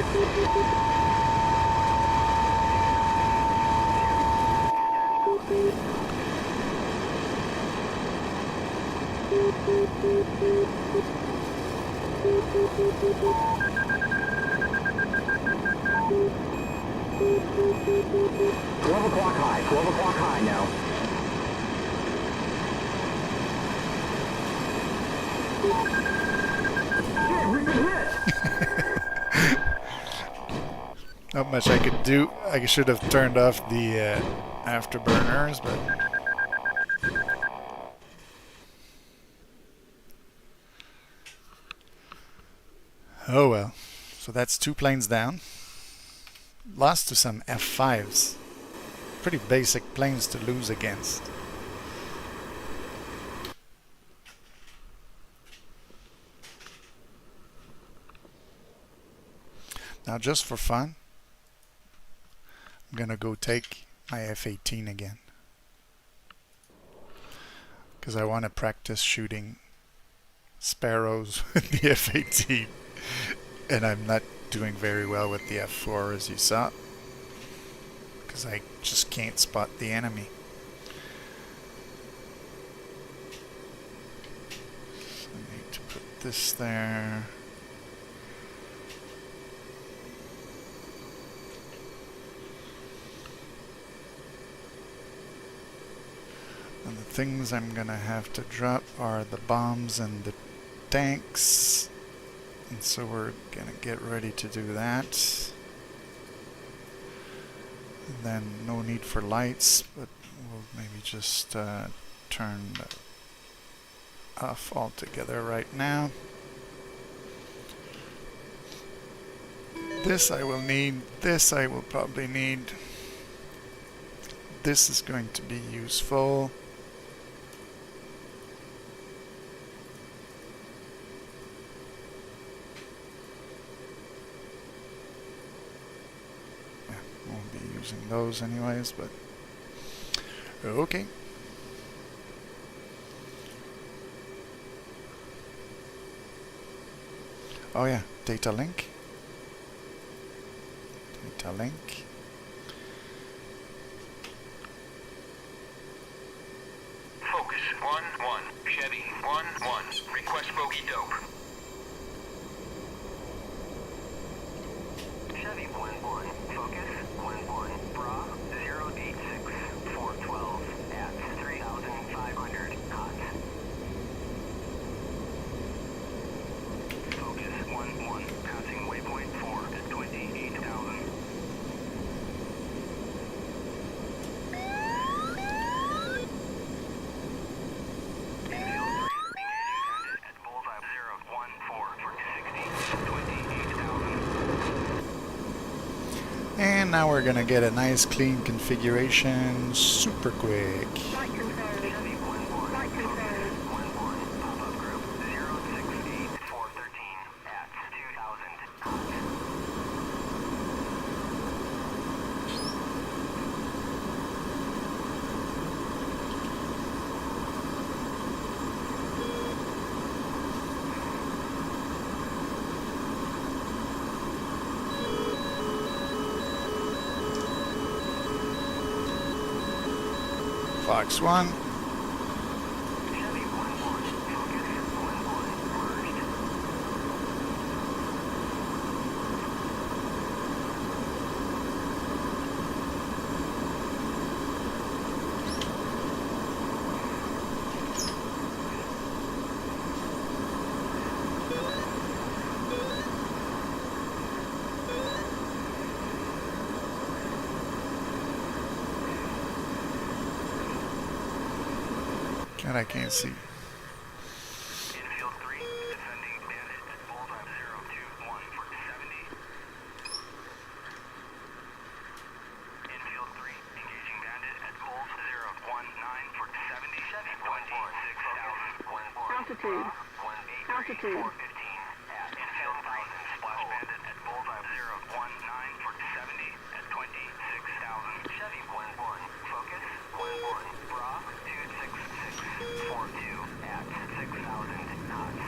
D: Twelve o'clock high now. Shit, we've been hit!
A: Not much I could do. I should have turned off the afterburners, but... oh well. So that's 2 planes down. Lost to some F5s. Pretty basic planes to lose against. Now just for fun, I'm gonna go take my F-18 again. Because I want to practice shooting Sparrows with the F-18. And I'm not doing very well with the F-4 as you saw. Because I just can't spot the enemy. So I need to put this there. And the things I'm gonna have to drop are the bombs and the tanks. And so we're gonna get ready to do that. And then no need for lights, but we'll maybe just turn off altogether right now. This I will need, this I will probably need. This is going to be useful. using those anyways, but okay. Oh yeah, data link. Data link.
B: Focus 1-1. Chevy 1-1. Request bogey dope. Chevy 1-1. Focus 1-1. Bra 0D6 412 at 3,500 knots. Focus 1-1. Passing waypoint 4 at 28,000.
A: And now we're gonna get a nice clean configuration super quick.
E: Flight confirmed. Flight confirmed.
B: 1-1. Pop-up group 068 413 at 2,000 knots.
A: Fox 1.
B: Chevy 1-1. Focus 1-1. Merged.
A: God, I can't see.
B: Infield 3, defending bandit at bullseye 021 for 70. Infield 3, engaging bandit at bulls 019 for 70. Chevy 26,000.
E: Altitude.
B: 183
E: Altitude.
B: 415 at infield 1000. Splash bandit at bullseye 019 for 70 at 26,000. Chevy 1-1. Focus 1-1. Bra 26642 at 6,000 knots.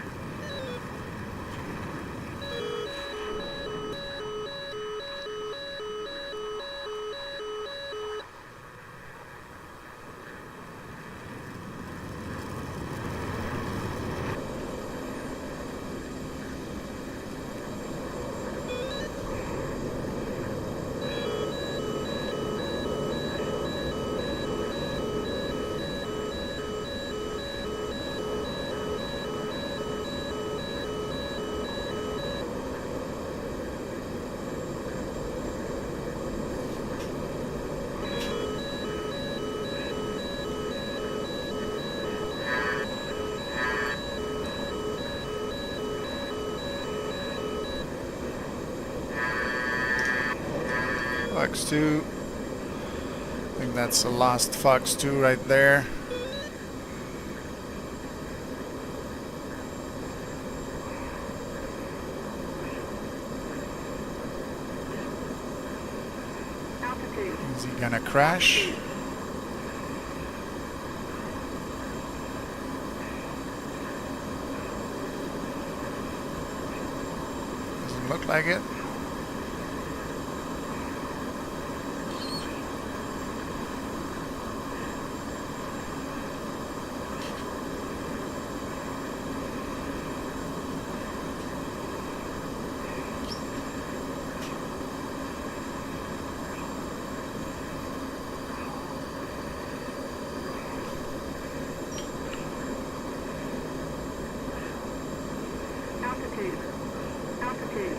A: Fox 2. I think that's the last Fox 2 right there.
E: Altitude.
A: Is he gonna crash? Doesn't look like it.
E: Altitude. Altitude.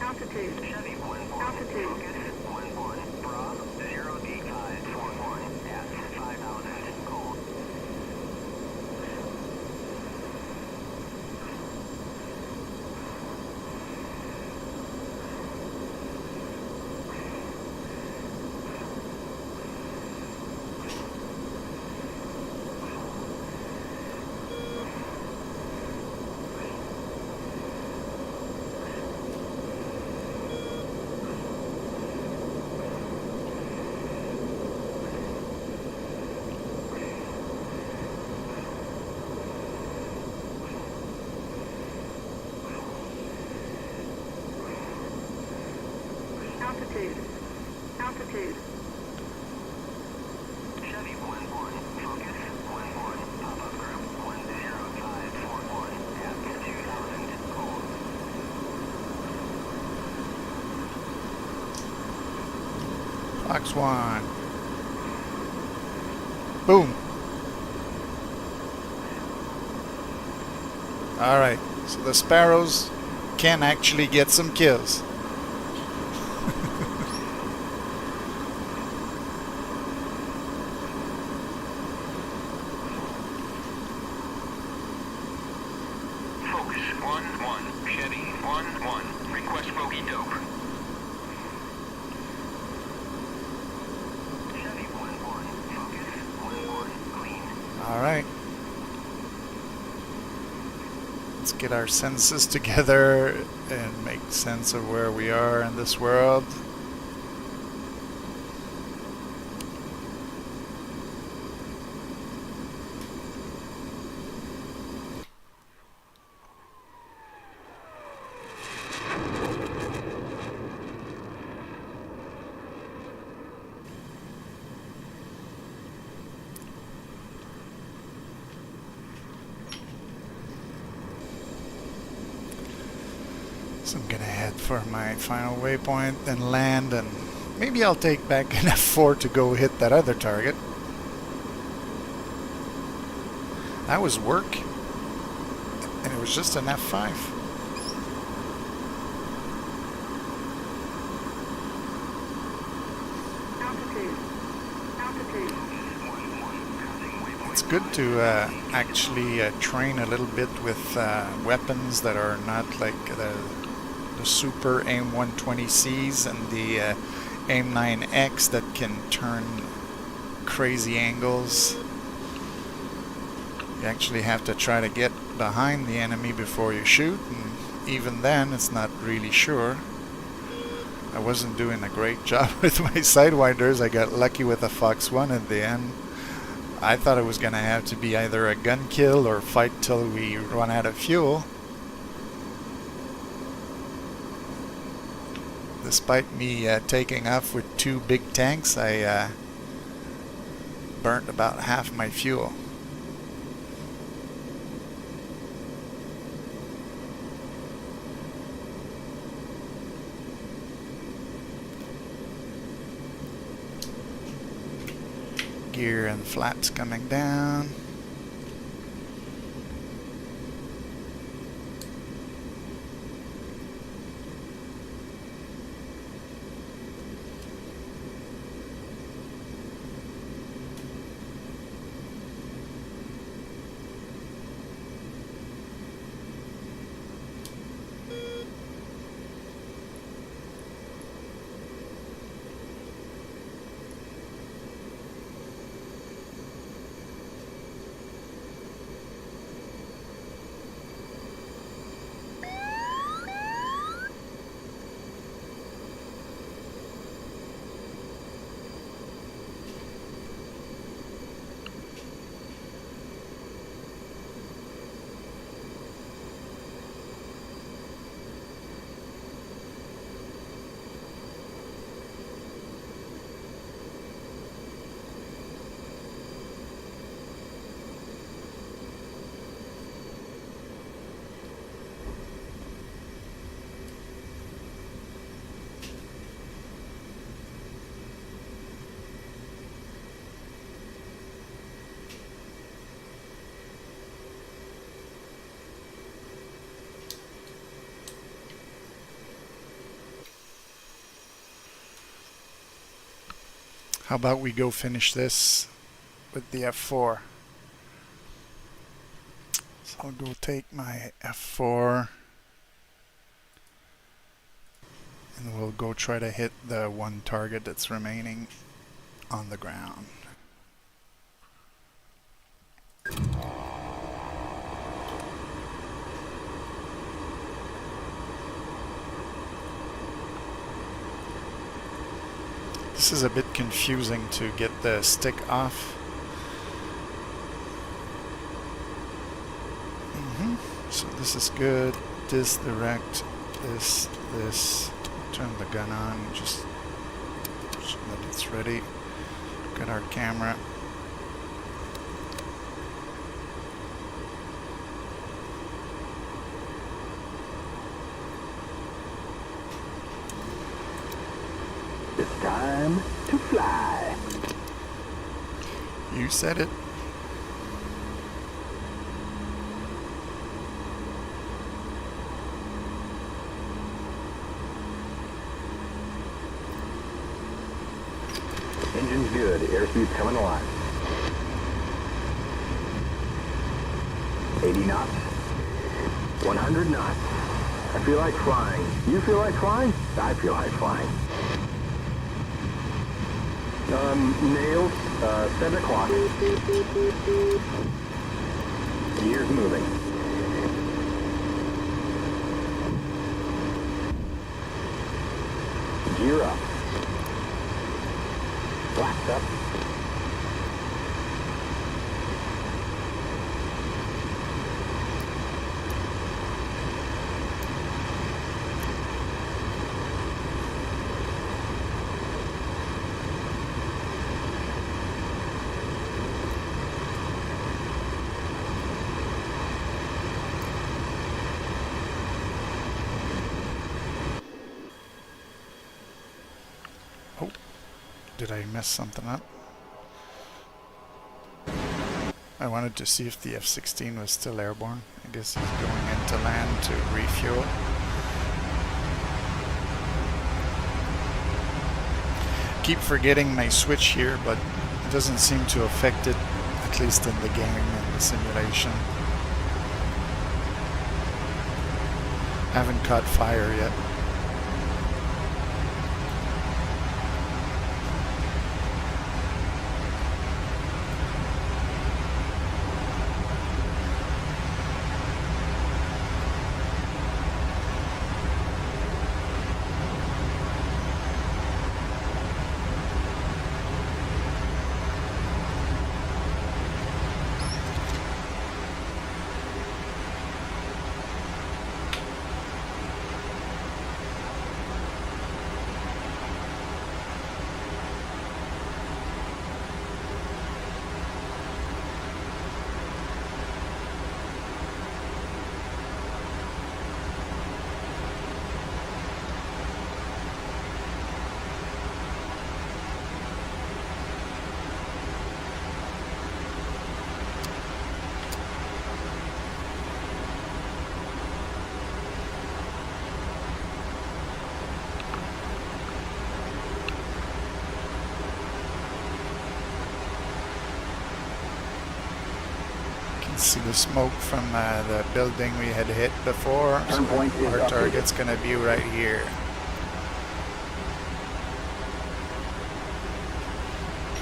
E: Altitude.
B: Chevy 1-1.
E: Altitude.
B: Focus 11. Rob 0D541 at 5,000. Cold.
E: Altitude. Altitude.
B: Chevy 11. Focus 11. Pop-up group 10541 at 2,000. Cold.
A: Fox 1. Boom. Alright, so the Sparrows can actually get some kills.
B: Focus 1-1. Chevy 1-1. Request bogey dope. Chevy 1-1. Focus 1-1. Clean.
A: Alright. Let's get our senses together and make sense of where we are in this world. So I'm gonna head for my final waypoint and land, and maybe I'll take back an F-4 to go hit that other target. That was work, and it was just an F-5.
E: Altitude. Altitude.
A: It's good to actually train a little bit with weapons that are not like the Super AIM-120Cs and the AIM-9X that can turn crazy angles. You actually have to try to get behind the enemy before you shoot, and even then it's not really sure. I wasn't doing a great job with my sidewinders. I got lucky with a Fox 1 at the end. I thought it was going to have to be either a gun kill or fight till we run out of fuel. Despite me taking off with 2 big tanks, I burnt about half my fuel. Gear and flaps coming down. How about we go finish this with the F4? So I'll go take my F4 and we'll go try to hit the one target that's remaining on the ground. This is a bit confusing to get the stick off. So this is good. This direct. This. Turn the gun on. Just so that it's ready. Got our camera.
D: It's time to fly.
A: You said it.
D: Engine's good. Airspeed's coming alive. 80 knots. 100 knots. I feel like flying. You feel like flying? I feel like flying. Nails, 7 o'clock. Gears moving. Gear up. Blast up.
A: Oh, did I mess something up? I wanted to see if the F-16 was still airborne. I guess he's going into land to refuel. Keep forgetting my switch here, but it doesn't seem to affect it, at least in the game and the simulation. Haven't caught fire yet. See the smoke from the building we had hit before.
D: Turn point is
A: Our
D: updated.
A: target's gonna be right here.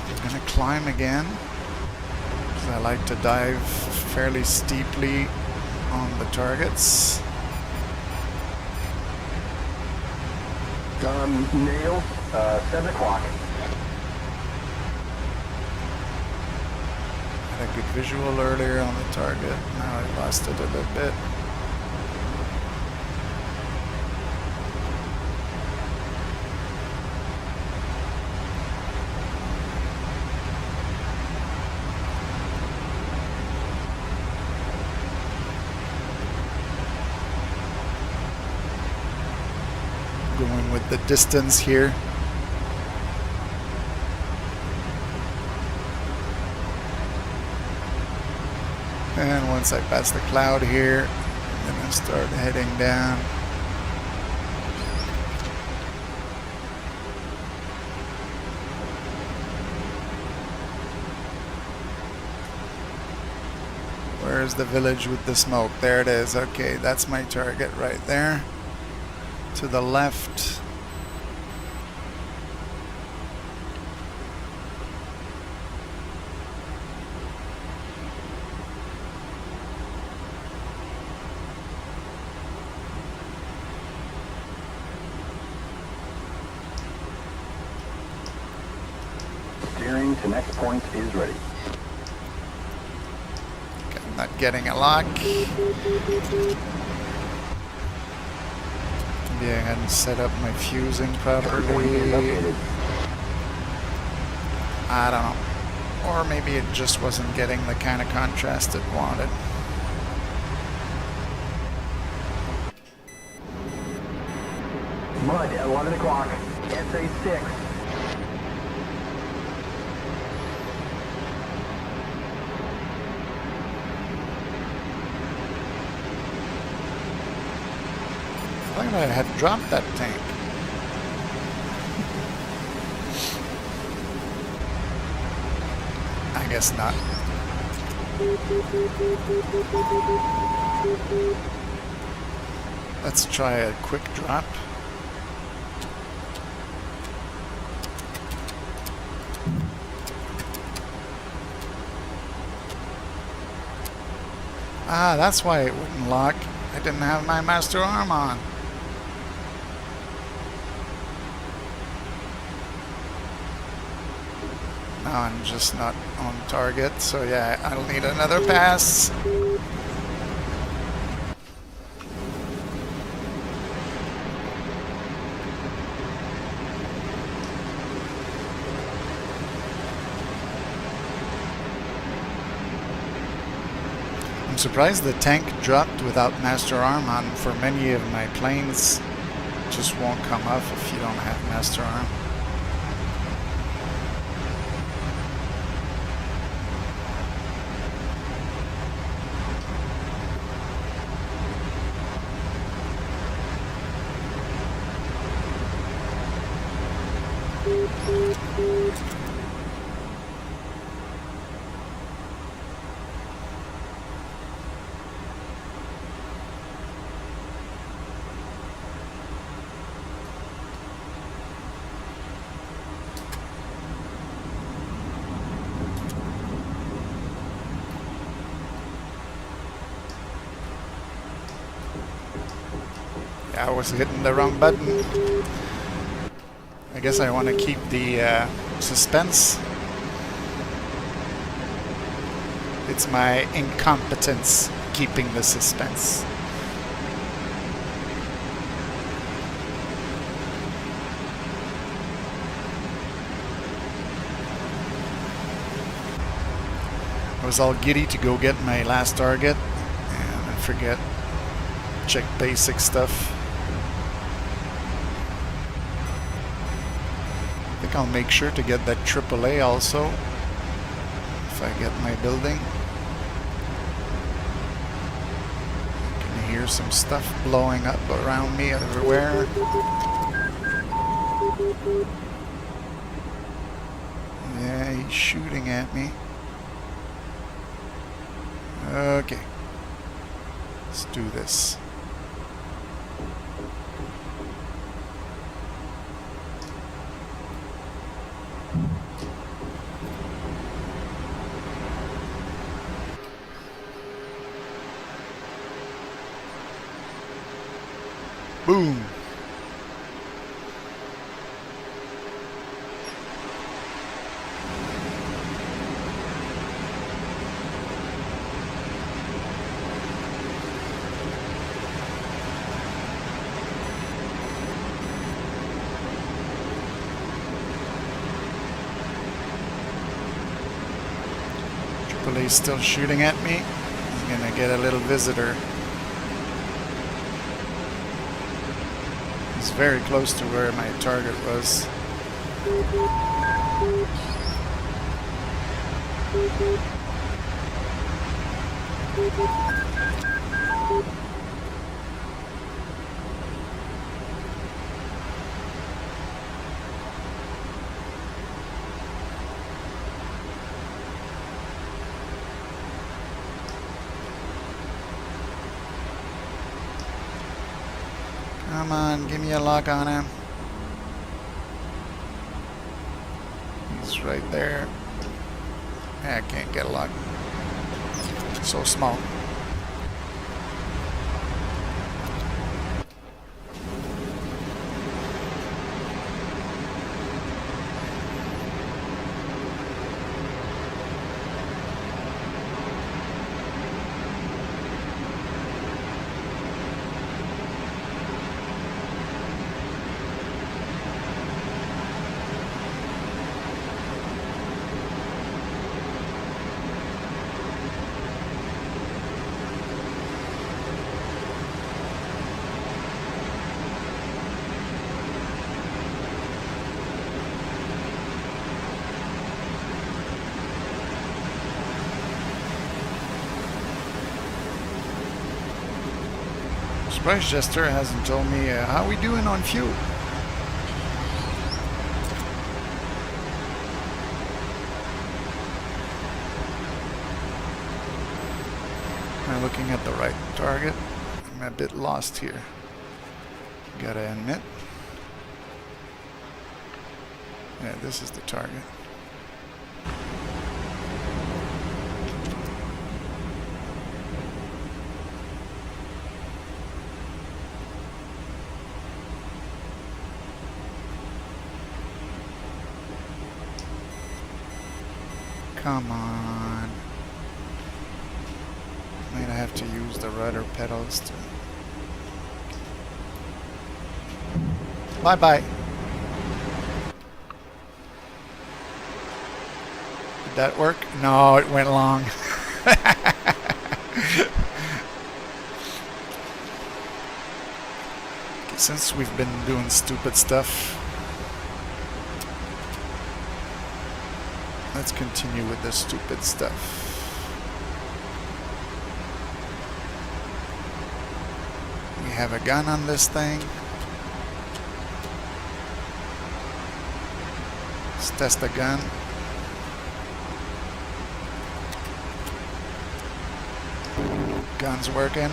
A: We're gonna climb again, because I like to dive fairly steeply on the targets.
D: Nails, 7 o'clock.
A: Had a good visual earlier on the target. Now I lost it a little bit. Going with the distance here. And once I pass the cloud here, I'm gonna start heading down. Where's the village with the smoke? There it is. Okay, that's my target right there. To the left.
D: Steering to next point is ready.
A: Okay, I'm not getting a lock. Maybe I hadn't set up my fusing
D: Everything is
A: properly.
D: updated.
A: I don't know. Or maybe it just wasn't getting the kind of contrast it wanted.
D: Mud, 11 o'clock. SA6.
A: I thought I had dropped that tank. I guess not. Let's try a quick drop. Ah, that's why it wouldn't lock. I didn't have my master arm on. Now I'm just not on target, so yeah, I'll need another pass. I'm surprised the tank dropped without master arm on. For many of my planes, it just won't come off if you don't have master arm. I was hitting the wrong button. I guess I want to keep the suspense. It's my incompetence keeping the suspense. I was all giddy to go get my last target, and I forget. Check basic stuff. I think I'll make sure to get that AAA also if I get my building. I can hear some stuff blowing up around me everywhere. Yeah, he's shooting at me. Okay, let's do this. Boom. AAA's still shooting at me. He's gonna get a little visitor. He's very close to where my target was. Come on, give me a lock on him. He's right there. I can't get a lock. So small. Surprise Jester hasn't told me how we doing on fuel. Am I looking at the right target? I'm a bit lost here. Gotta admit. Yeah, this is the target. Come on. Might have to use the rudder pedals to... Bye-bye. Did that work? No, it went long. Okay, since we've been doing stupid stuff, let's continue with the stupid stuff. We have a gun on this thing. Let's test the gun. Gun's working.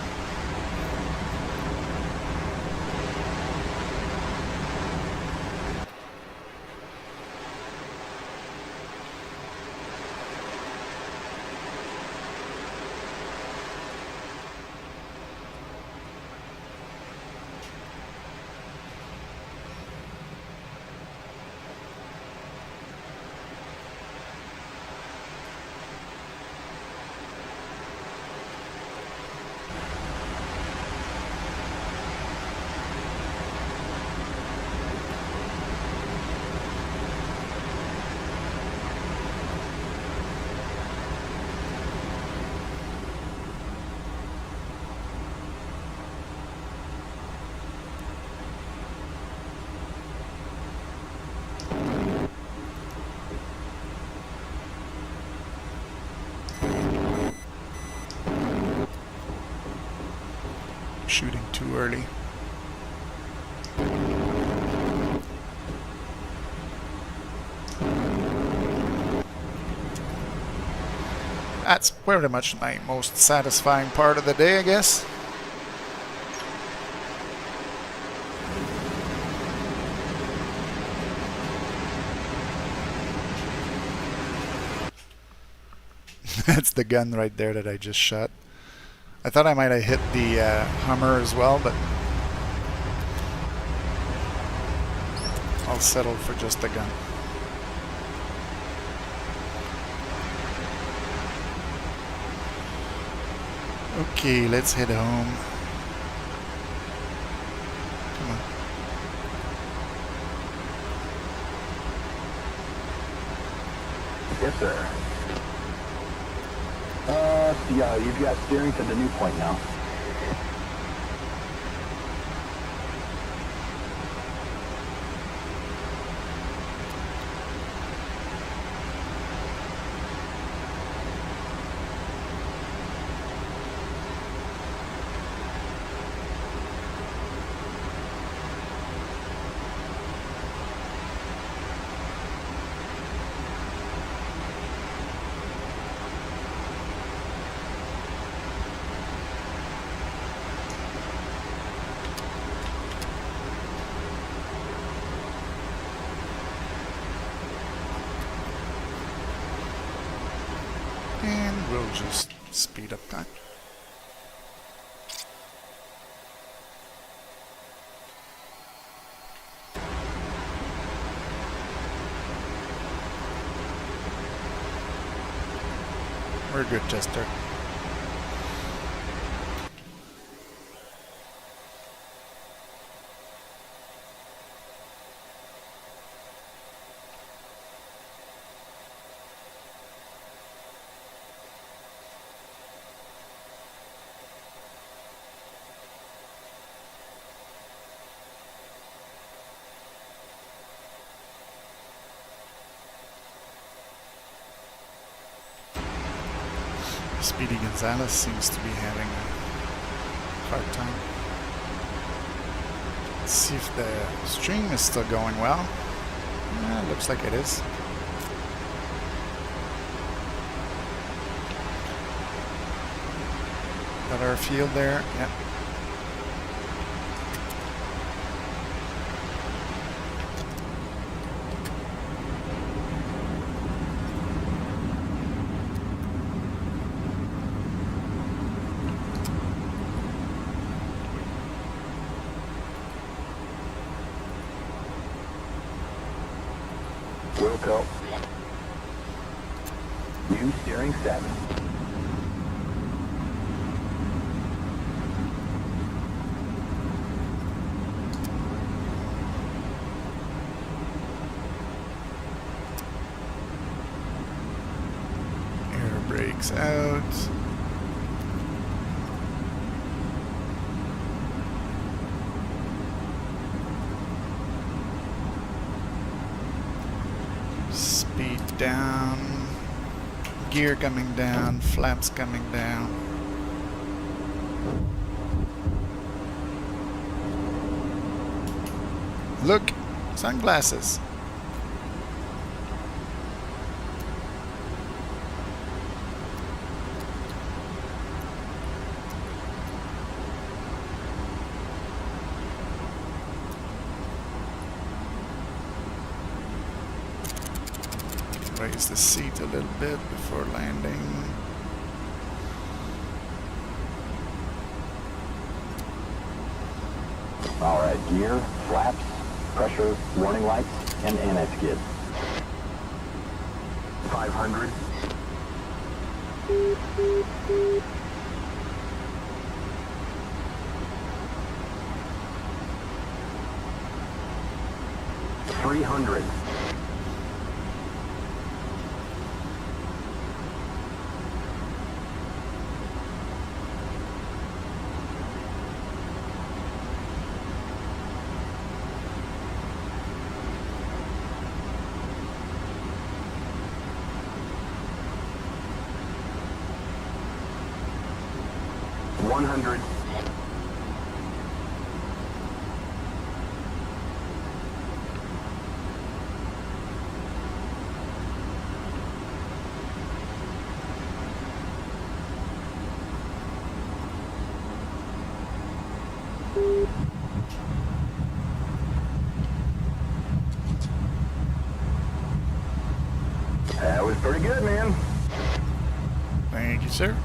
A: Shooting too early. That's pretty much my most satisfying part of the day, I guess. That's the gun right there that I just shot. I thought I might have hit the Hummer as well, but I'll settle for just the gun. Okay, let's head home. Come on.
D: Yes, sir. Yeah, you've got steering to the new point now.
A: And we'll just speed up time. We're good, Chester. Speedy Gonzalez seems to be having a hard time. Let's see if the stream is still going well. Yeah, looks like it is. Got our field there. Yep.
D: Wilco. New steering 7.
A: Air brakes out. Speed down. Gear coming down. Flaps coming down. Look! Sunglasses! Raise the seat a little bit before landing.
D: All right, gear, flaps, pressure, warning lights, and anti-skid. 500. $300. $100. That was pretty good, man.
A: Thank you, sir.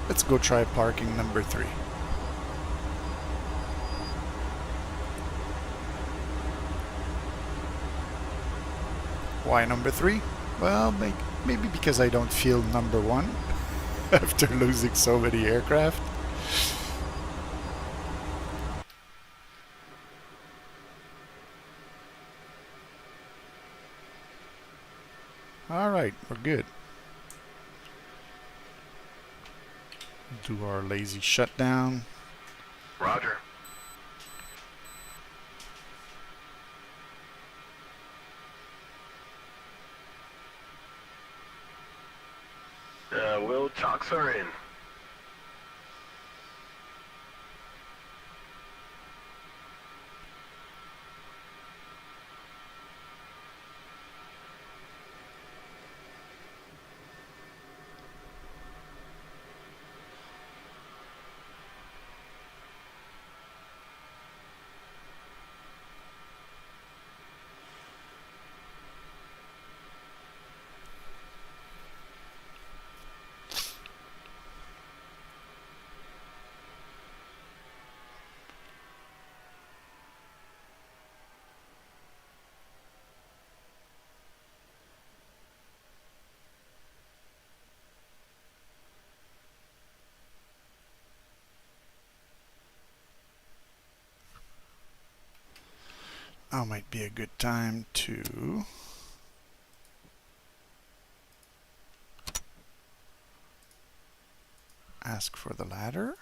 A: Let's go try parking number 3. Why number 3? Well, maybe because I don't feel number 1 after losing so many aircraft. Alright, we're good. Do our lazy shutdown.
C: Roger. Will chocks are in.
A: Now might be a good time to ask for the ladder.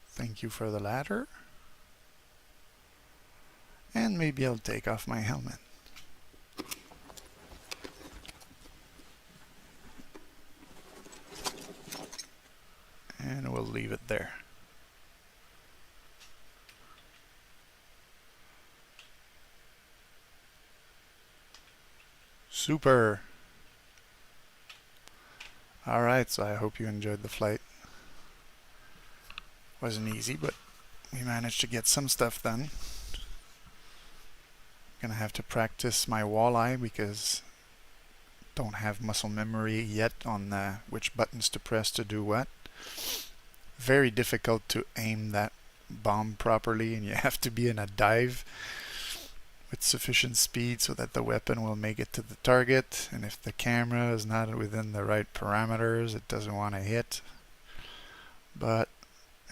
A: Thank you for the ladder. And maybe I'll take off my helmet. And we'll leave it there. Super. Alright, so I hope you enjoyed the flight. Wasn't easy, but we managed to get some stuff done. Gonna have to practice my walleye because don't have muscle memory yet on which buttons to press to do what. Very difficult to aim that bomb properly, and you have to be in a dive with sufficient speed so that the weapon will make it to the target, and if the camera is not within the right parameters, it doesn't want to hit. But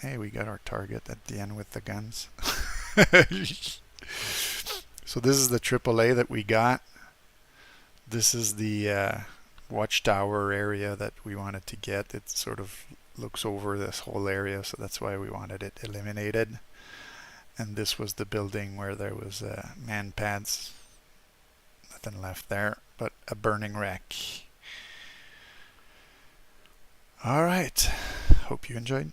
A: hey, we got our target at the end with the guns. So this is the AAA that we got. This is the watchtower area that we wanted to get. It sort of looks over this whole area, so that's why we wanted it eliminated. And this was the building where there was man pads. Nothing left there but a burning wreck. Alright, hope you enjoyed.